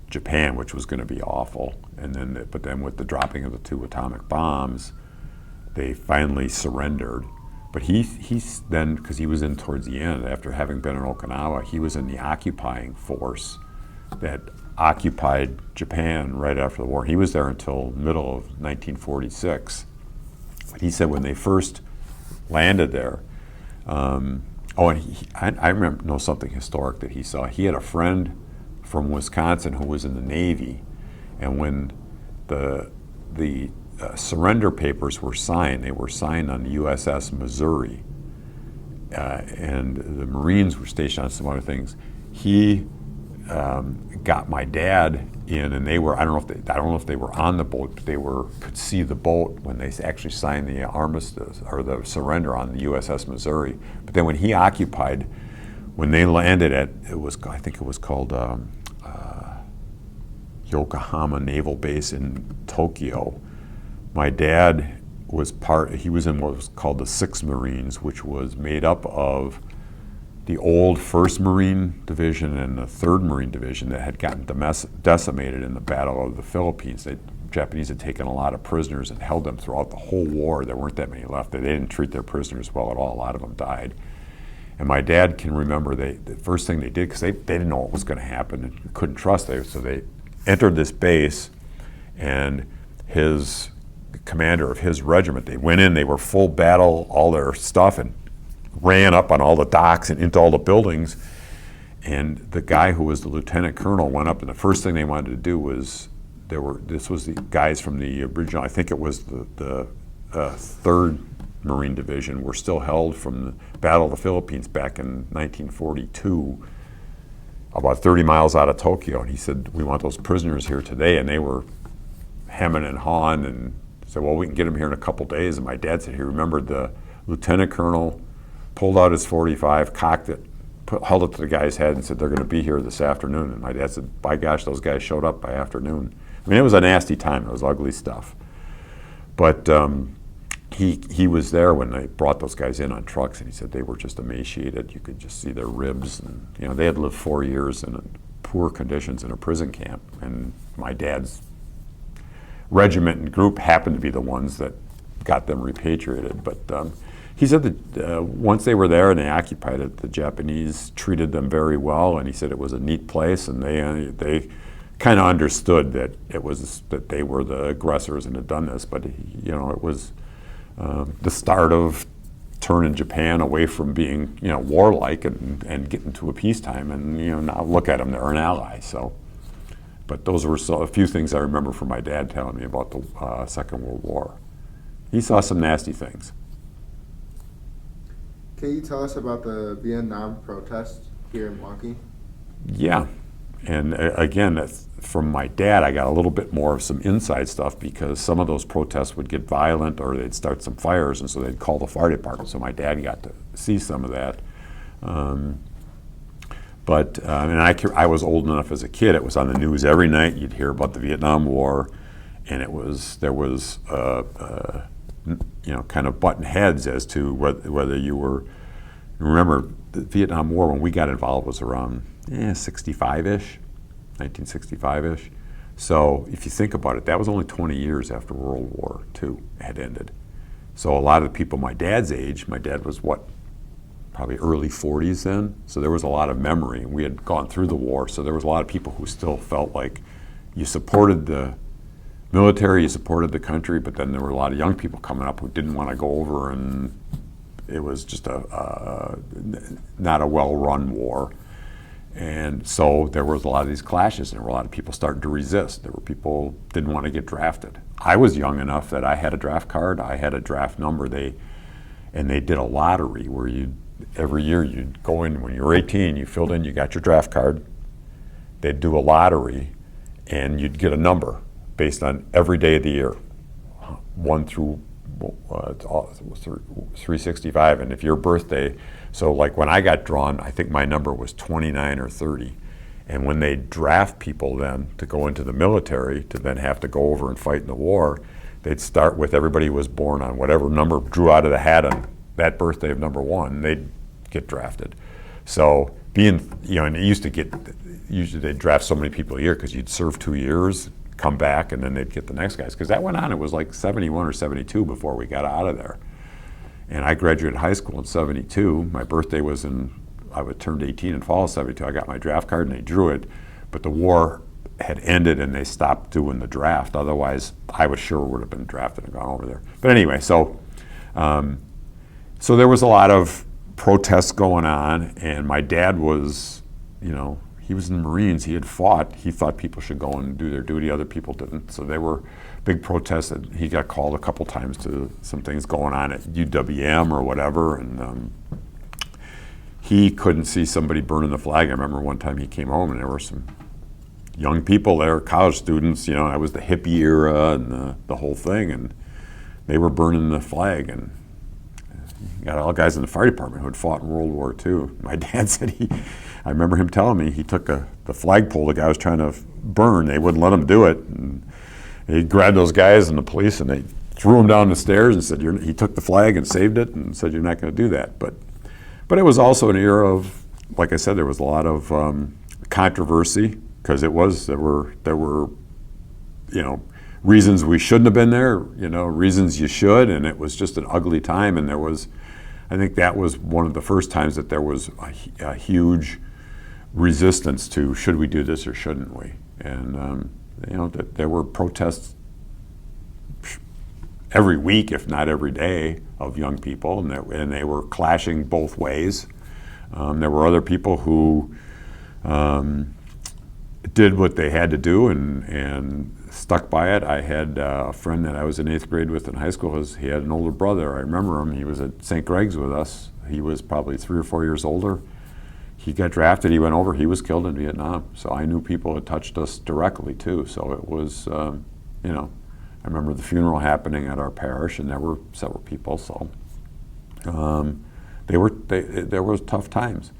Japan, which was going to be awful. And then with the dropping of the 2 atomic bombs, they finally surrendered. But he's then, because he was in towards the end, after having been in Okinawa, he was in the occupying force that occupied Japan right after the war. He was there until middle of 1946. But he said when they first landed there, and I know something historic that he saw. He had a friend from Wisconsin who was in the Navy, and when the surrender papers were signed, they were signed on the USS Missouri, and the Marines were stationed on some other things. He got my dad in, and they were, I don't know if they were on the boat, but they could see the boat when they actually signed the armistice or the surrender on the USS Missouri. But then when he occupied, when they landed I think it was called Yokohama Naval Base in Tokyo. My dad he was in what was called the 6th Marines, which was made up of the old 1st Marine Division and the 3rd Marine Division that had gotten decimated in the Battle of the Philippines. The Japanese had taken a lot of prisoners and held them throughout the whole war. There weren't that many left. They didn't treat their prisoners well at all. A lot of them died. And my dad can remember the first thing they did, because they didn't know what was going to happen and couldn't trust it, so they entered this base, and the commander of his regiment, they went in, they were full battle, all their stuff, and ran up on all the docks and into all the buildings. And the guy who was the lieutenant colonel went up, and the first thing they wanted to do was, this was the guys from the original, I think it was the 3rd Marine Division, were still held from the Battle of the Philippines back in 1942, about 30 miles out of Tokyo. And he said, we want those prisoners here today. And they were hemming and hawing, and said, well, we can get them here in a couple days. And my dad said he remembered the lieutenant colonel pulled out his .45, cocked it, held it to the guy's head and said, they're going to be here this afternoon. And my dad said, by gosh, those guys showed up by afternoon. I mean, it was a nasty time. It was ugly stuff. But he was there when they brought those guys in on trucks, and he said they were just emaciated. You could just see their ribs. And, they had lived 4 years in poor conditions in a prison camp. And my dad's regiment and group happened to be the ones that got them repatriated. But he said that once they were there and they occupied it, the Japanese treated them very well, and he said it was a neat place, and they kind of understood that that they were the aggressors and had done this. But it was the start of turning Japan away from being warlike and getting to a peacetime, and now look at them, they're an ally. So, but those were a few things I remember from my dad telling me about the Second World War. He saw some nasty things. Can you tell us about the Vietnam protests here in Milwaukee? Yeah, and again, from my dad, I got a little bit more of some inside stuff, because some of those protests would get violent or they'd start some fires, and so they'd call the fire department. So my dad got to see some of that. But I was old enough as a kid. It was on the news every night. You'd hear about the Vietnam War, and there was kind of button heads as to whether you were. Remember, the Vietnam War, when we got involved, was around 65-ish, 1965-ish. So if you think about it, that was only 20 years after World War II had ended. So a lot of the people my dad's age, my dad was probably early 40s then, so there was a lot of memory. We had gone through the war, so there was a lot of people who still felt like you supported the military, you supported the country, but then there were a lot of young people coming up who didn't want to go over, and it was just not a well-run war. And so there was a lot of these clashes, and there were a lot of people starting to resist. There were people who didn't want to get drafted. I was young enough that I had a draft card, I had a draft number. They did a lottery where every year you'd go in, when you were 18, you filled in, you got your draft card. They'd do a lottery, and you'd get a number based on every day of the year, 1 through 365. And if your birthday, so like when I got drawn, I think my number was 29 or 30. And when they draft people then to go into the military, to then have to go over and fight in the war, they'd start with everybody who was born on whatever number drew out of the hat on that birthday of number 1, they'd get drafted. So and it usually they'd draft so many people a year because you'd serve 2 years, come back, and then they'd get the next guys. Because that went on, it was like 71 or 72 before we got out of there. And I graduated high school in 72. My birthday was I would turned 18 in fall of 72. I got my draft card and they drew it, but the war had ended and they stopped doing the draft. Otherwise, I was sure would have been drafted and gone over there. But anyway, so there was a lot of protests going on, and my dad was, he was in the Marines. He had fought. He thought people should go and do their duty. Other people didn't. So there were big protests. That he got called a couple times to some things going on at UWM or whatever, and he couldn't see somebody burning the flag. I remember one time he came home and there were some young people there, college students. I was the hippie era and the whole thing, and they were burning the flag. And you got all guys in the fire department who had fought in World War II. My dad said I remember him telling me he took the flagpole the guy was trying to burn. They wouldn't let him do it. And he grabbed those guys and the police, and they threw him down the stairs and said, he took the flag and saved it and said, you're not going to do that. But it was also an era of, like I said, there was a lot of controversy, because there were reasons we shouldn't have been there, reasons you should, and it was just an ugly time. And I think that was one of the first times that there was a huge resistance to, should we do this or shouldn't we? And there were protests every week, if not every day, of young people, and they were clashing both ways. There were other people who did what they had to do and stuck by it. I had a friend that I was in 8th grade with in high school. He had an older brother. I remember him. He was at St. Greg's with us. He was probably 3 or 4 years older. He got drafted. He went over. He was killed in Vietnam. So I knew people had touched us directly too. So it was, I remember the funeral happening at our parish, and there were several people. So there were tough times.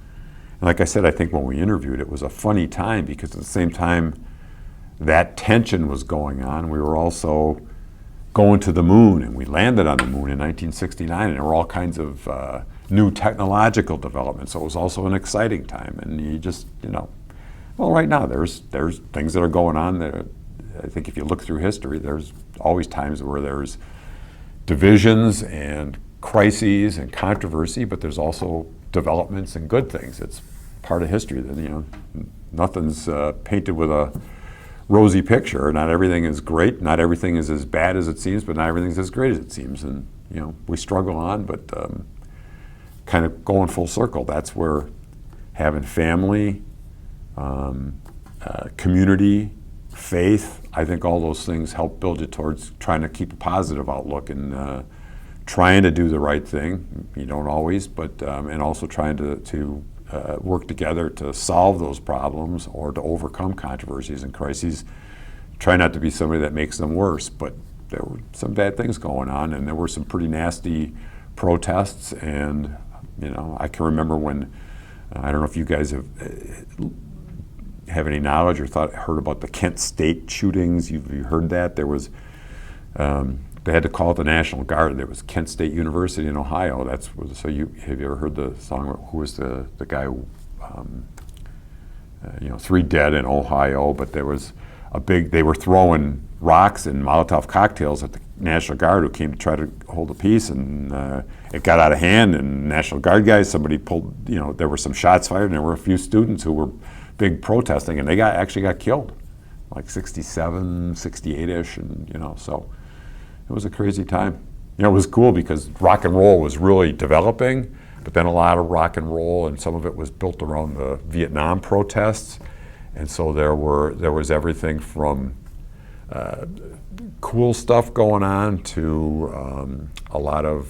And like I said, I think when we interviewed, it was a funny time, because at the same time that tension was going on, we were also going to the moon, and we landed on the moon in 1969, and there were all kinds of new technological developments. So it was also an exciting time. And you just, well, right now there's things that are going on that I think if you look through history, there's always times where there's divisions and crises and controversy, but there's also developments and good things. It's part of history that, nothing's painted with a rosy picture. Not everything is great. Not everything is as bad as it seems, but not everything's as great as it seems. And, we struggle on, but kind of going full circle, that's where having family, community, faith, I think all those things help build you towards trying to keep a positive outlook and trying to do the right thing. You don't always, but and also trying to work together to solve those problems or to overcome controversies and crises. Try not to be somebody that makes them worse, but there were some bad things going on, and there were some pretty nasty protests. And I can remember when I don't know if you guys have any knowledge or heard about the Kent State shootings. You've heard that? There was they had to call it the National Guard. There was Kent State University in Ohio. Have you ever heard the song? Who was the guy? 3 dead in Ohio. But there was they were throwing rocks and Molotov cocktails at the National Guard, who came to try to hold the peace, and it got out of hand. And National Guard guys, somebody pulled. There were some shots fired, and there were a few students who were big protesting, and they actually got killed, like 67, 68-ish, and so it was a crazy time. It was cool because rock and roll was really developing, but then a lot of rock and roll, and some of it was built around the Vietnam protests, and so there was everything from cool stuff going on to a lot of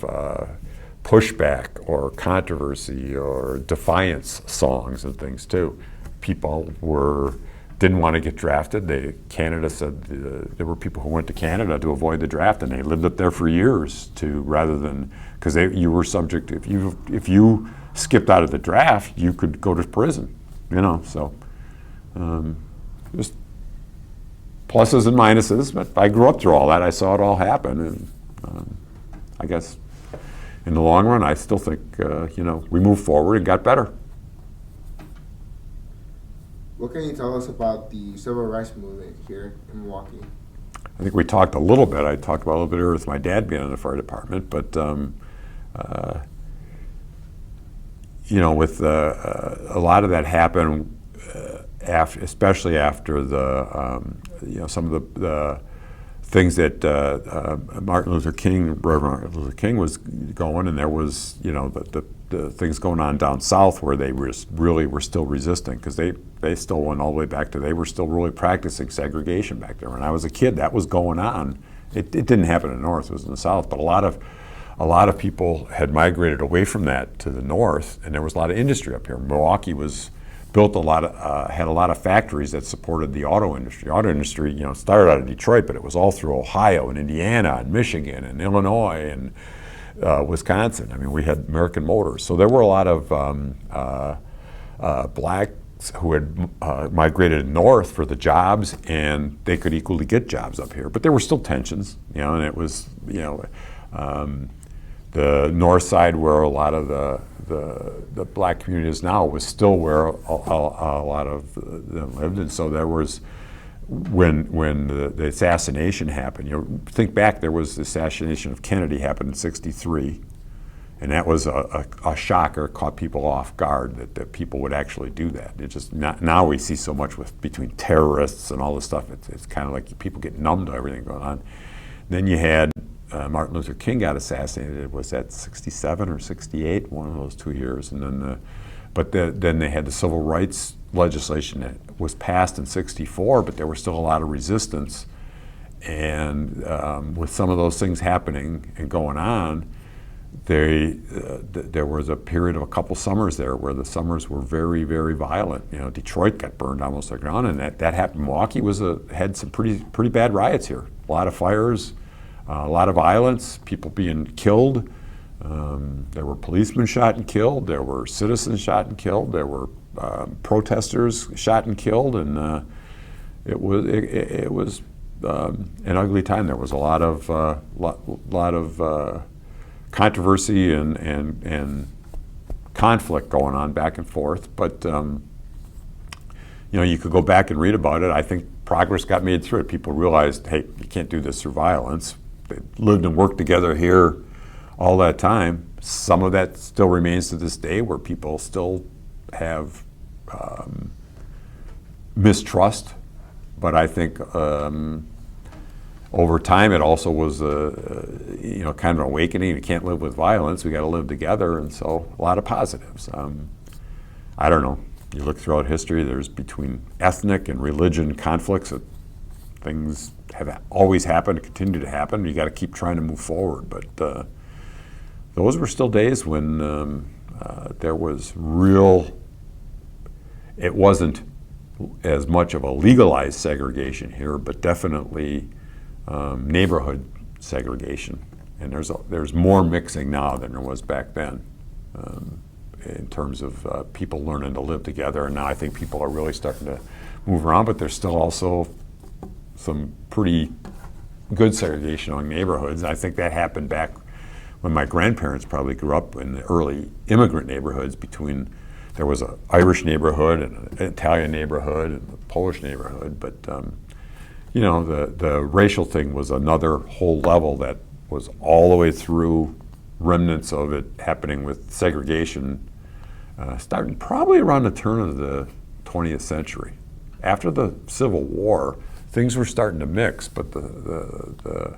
pushback or controversy or defiance songs and things too. People didn't want to get drafted. Canada said there were people who went to Canada to avoid the draft, and they lived up there for years rather than because you were subject. If you skipped out of the draft, you could go to prison. So just pluses and minuses. But I grew up through all that. I saw it all happen, and I guess in the long run, I still think we moved forward and got better. What can you tell us about the civil rights movement here in Milwaukee? I think we talked a little bit. I talked about a little bit earlier with my dad being in the fire department, but with a lot of that happened especially after some of the things that Reverend Martin Luther King was going, and there was the things going on down south where they really were still resisting, because they still went all the way back to, they were still really practicing segregation back there. When I was a kid, that was going on. It didn't happen in the north, it was in the south, but a lot of people had migrated away from that to the north, and there was a lot of industry up here. Milwaukee built had a lot of factories that supported the auto industry. Auto industry, started out of Detroit, but it was all through Ohio and Indiana and Michigan and Illinois and Wisconsin. I mean, we had American Motors. So there were a lot of black who had migrated north for the jobs, and they could equally get jobs up here. But there were still tensions, you know, and it was, you know, the north side where a lot of the black community is now was still where a lot of them lived, and so there was, when the assassination happened, you know, think back, there was the assassination of Kennedy happened in '63. And that was a shocker, caught people off guard that people would actually do that. It just now we see so much between terrorists and all this stuff. It's kind of like people get numb to everything going on. Then you had Martin Luther King got assassinated. Was that '67 or '68? One of those 2 years. And then then they had the civil rights legislation that was passed in '64, but there was still a lot of resistance. And with some of those things happening and going on, there was a period of a couple summers there where the summers were very, very violent. You know, Detroit got burned almost to the ground, and that happened. Milwaukee had some pretty bad riots here. A lot of fires, a lot of violence, people being killed. There were policemen shot and killed. There were citizens shot and killed. There were protesters shot and killed, and it was an ugly time. There was a lot of controversy and conflict going on back and forth, but you know, you could go back and read about it. I think progress got made through it. People realized, hey, you can't do this through violence. They lived and worked together here all that time. Some of that still remains to this day, where people still have mistrust, but I think over time, it also was you know, kind of an awakening. We can't live with violence. We got to live together, and so a lot of positives. I don't know. You look throughout history. There's between ethnic and religion conflicts. Things have always happened, continue to happen. You got to keep trying to move forward. But those were still days when there was real. It wasn't as much of a legalized segregation here, but definitely neighborhood segregation, and there's more mixing now than there was back then, in terms of people learning to live together. And now I think people are really starting to move around, but there's still also some pretty good segregation among neighborhoods. And I think that happened back when my grandparents probably grew up in the early immigrant neighborhoods. There was an Irish neighborhood and an Italian neighborhood and a Polish neighborhood, but you know, the racial thing was another whole level that was all the way through, remnants of it happening with segregation, starting probably around the turn of the 20th century. After the Civil War, things were starting to mix, but the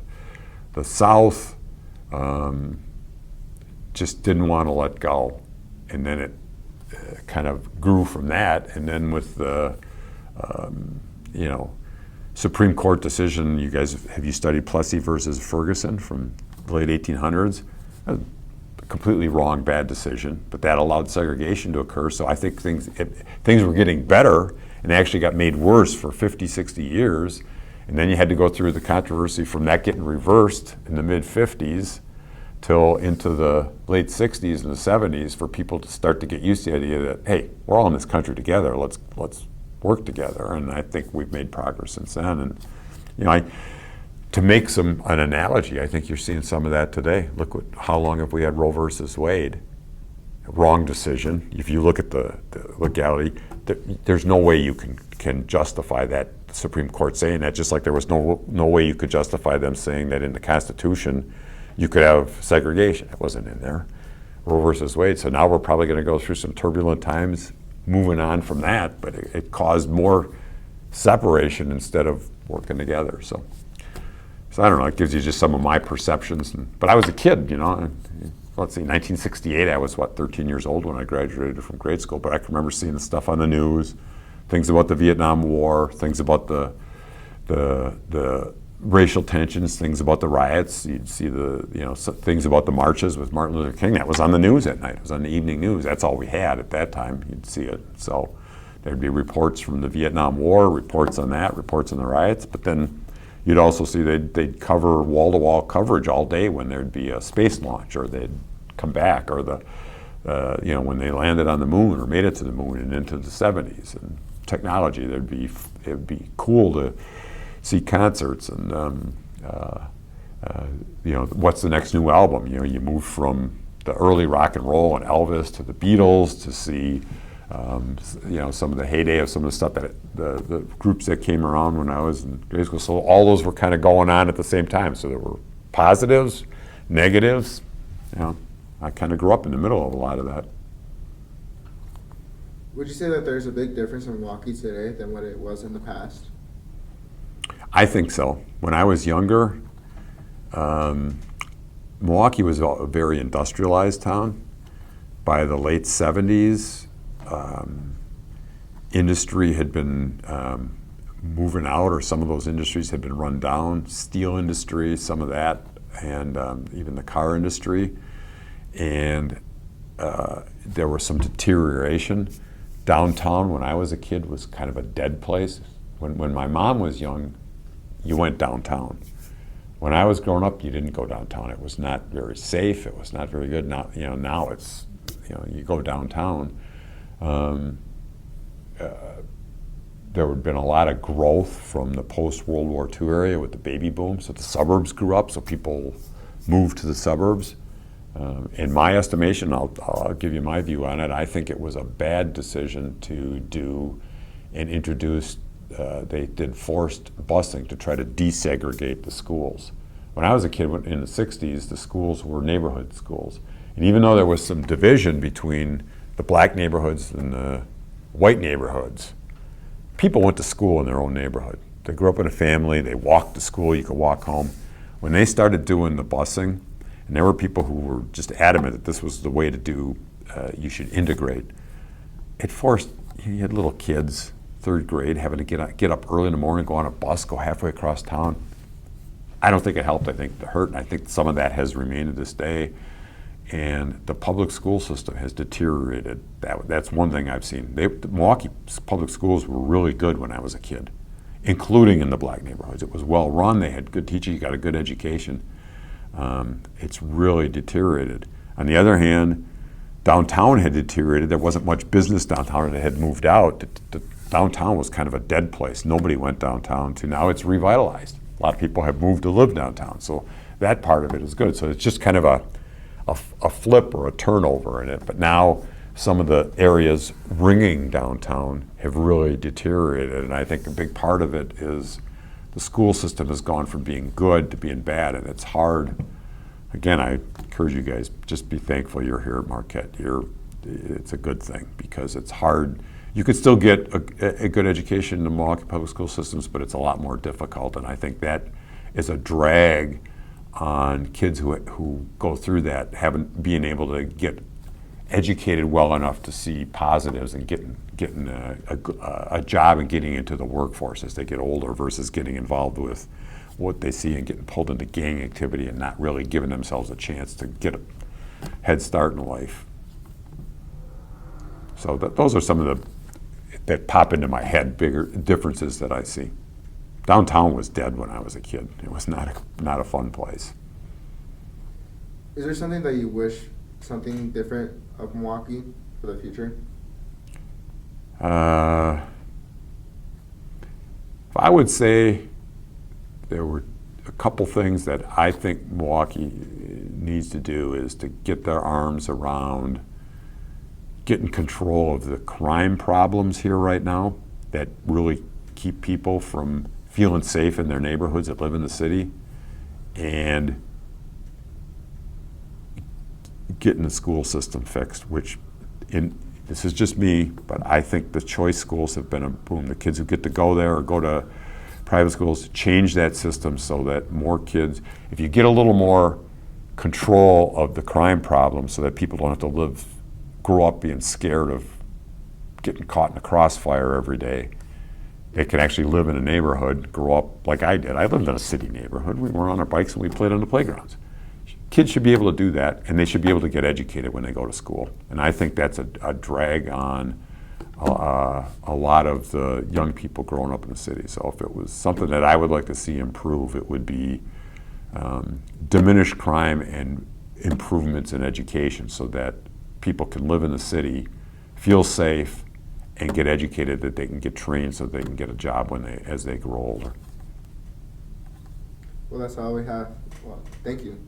South just didn't want to let go, and then it kind of grew from that. And then with the you know, Supreme Court decision, have you studied Plessy versus Ferguson from the late 1800s? A completely wrong, bad decision, but that allowed segregation to occur. So I think things were getting better, and they actually got made worse for 50, 60 years. And then you had to go through the controversy from that getting reversed in the mid-50s till into the late 60s and the 70s for people to start to get used to the idea that, hey, we're all in this country together. Let's work together. And I think we've made progress since then. And you know, to make an analogy, I think you're seeing some of that today. Look how long have we had Roe versus Wade? Wrong decision. If you look at the legality, there's no way you can justify that Supreme Court saying that, just like there was no way you could justify them saying that in the Constitution you could have segregation. It wasn't in there. Roe versus Wade. So now we're probably going to go through some turbulent times moving on from that, but it caused more separation instead of working together. So I don't know, it gives you just some of my perceptions. But I was a kid, you know. Let's see, 1968, I was 13 years old when I graduated from grade school, but I can remember seeing the stuff on the news, things about the Vietnam War, things about the racial tensions, things about the riots. You'd see things about the marches with Martin Luther King. That was on the news at night. It was on the evening news. That's all we had at that time. You'd see it. So there'd be reports from the Vietnam War, reports on that, reports on the riots. But then you'd also see they'd cover wall-to-wall coverage all day when there'd be a space launch, or they'd come back, or when they landed on the moon or made it to the moon and into the 70s and technology, it'd be cool to see concerts and what's the next new album? You move from the early rock and roll and Elvis to the Beatles to see some of the heyday of some of the stuff that the groups that came around when I was in grade school. So all those were kind of going on at the same time. So there were positives, negatives. I kind of grew up in the middle of a lot of that. Would you say that there's a big difference in Milwaukee today than what it was in the past? I think so. When I was younger, Milwaukee was a very industrialized town. By the late 70s, industry had been moving out, or some of those industries had been run down. Steel industry, some of that, and even the car industry. And there was some deterioration. Downtown, when I was a kid, was kind of a dead place. When my mom was young, you went downtown. When I was growing up, you didn't go downtown. It was not very safe. It was not very good. Now it's, you go downtown. There had been a lot of growth from the post-World War II area with the baby boom. So the suburbs grew up, so people moved to the suburbs. In my estimation, I'll give you my view on it, I think it was a bad decision to do and introduce, they did forced busing to try to desegregate the schools. When I was a kid in the 60s, the schools were neighborhood schools. And even though there was some division between the black neighborhoods and the white neighborhoods, people went to school in their own neighborhood. They grew up in a family, they walked to school, you could walk home. When they started doing the busing, and there were people who were just adamant that this was the way to do, you should integrate. It forced, you had little kids, third grade, having to get up early in the morning, go on a bus, go halfway across town. I don't think it helped, I think it hurt, and I think some of that has remained to this day. And the public school system has deteriorated. That's one thing I've seen. The Milwaukee public schools were really good when I was a kid, including in the black neighborhoods. It was well run, they had good teachers, you got a good education. It's really deteriorated. On the other hand, downtown had deteriorated. There wasn't much business downtown. It had moved out. The downtown was kind of a dead place. Nobody went downtown. To now it's revitalized. A lot of people have moved to live downtown. So that part of it is good. So it's just kind of a flip or a turnover in it. But now some of the areas ringing downtown have really deteriorated. And I think a big part of it is the school system has gone from being good to being bad, and it's hard. Again, I encourage you guys, just be thankful you're here at Marquette. It's a good thing because it's hard. You could still get a good education in the Milwaukee public school systems, but it's a lot more difficult, and I think that is a drag on kids who go through that, being able to get educated well enough to see positives and getting a job and getting into the workforce as they get older versus getting involved with what they see and getting pulled into gang activity and not really giving themselves a chance to get a head start in life. So those are some of that pop into my head, bigger differences that I see. Downtown was dead when I was a kid. It was not a fun place. Is there something that you wish something different of Milwaukee for the future? I would say there were a couple things that I think Milwaukee needs to do is to get their arms around getting control of the crime problems here right now that really keep people from feeling safe in their neighborhoods that live in the city, and getting the school system fixed, which this is just me, but I think the choice schools have been a boom. The kids who get to go there or go to private schools, change that system so that more kids, if you get a little more control of the crime problem so that people don't have to grow up being scared of getting caught in a crossfire every day. They can actually live in a neighborhood, grow up like I did. I lived in a city neighborhood. We were on our bikes and we played on the playgrounds. Kids should be able to do that, and they should be able to get educated when they go to school. And I think that's a drag on a lot of the young people growing up in the city. So if it was something that I would like to see improve, it would be diminish crime and improvements in education so that people can live in the city, feel safe, and get educated, that they can get trained so they can get a job as they grow older. Well, that's all we have. Well, thank you.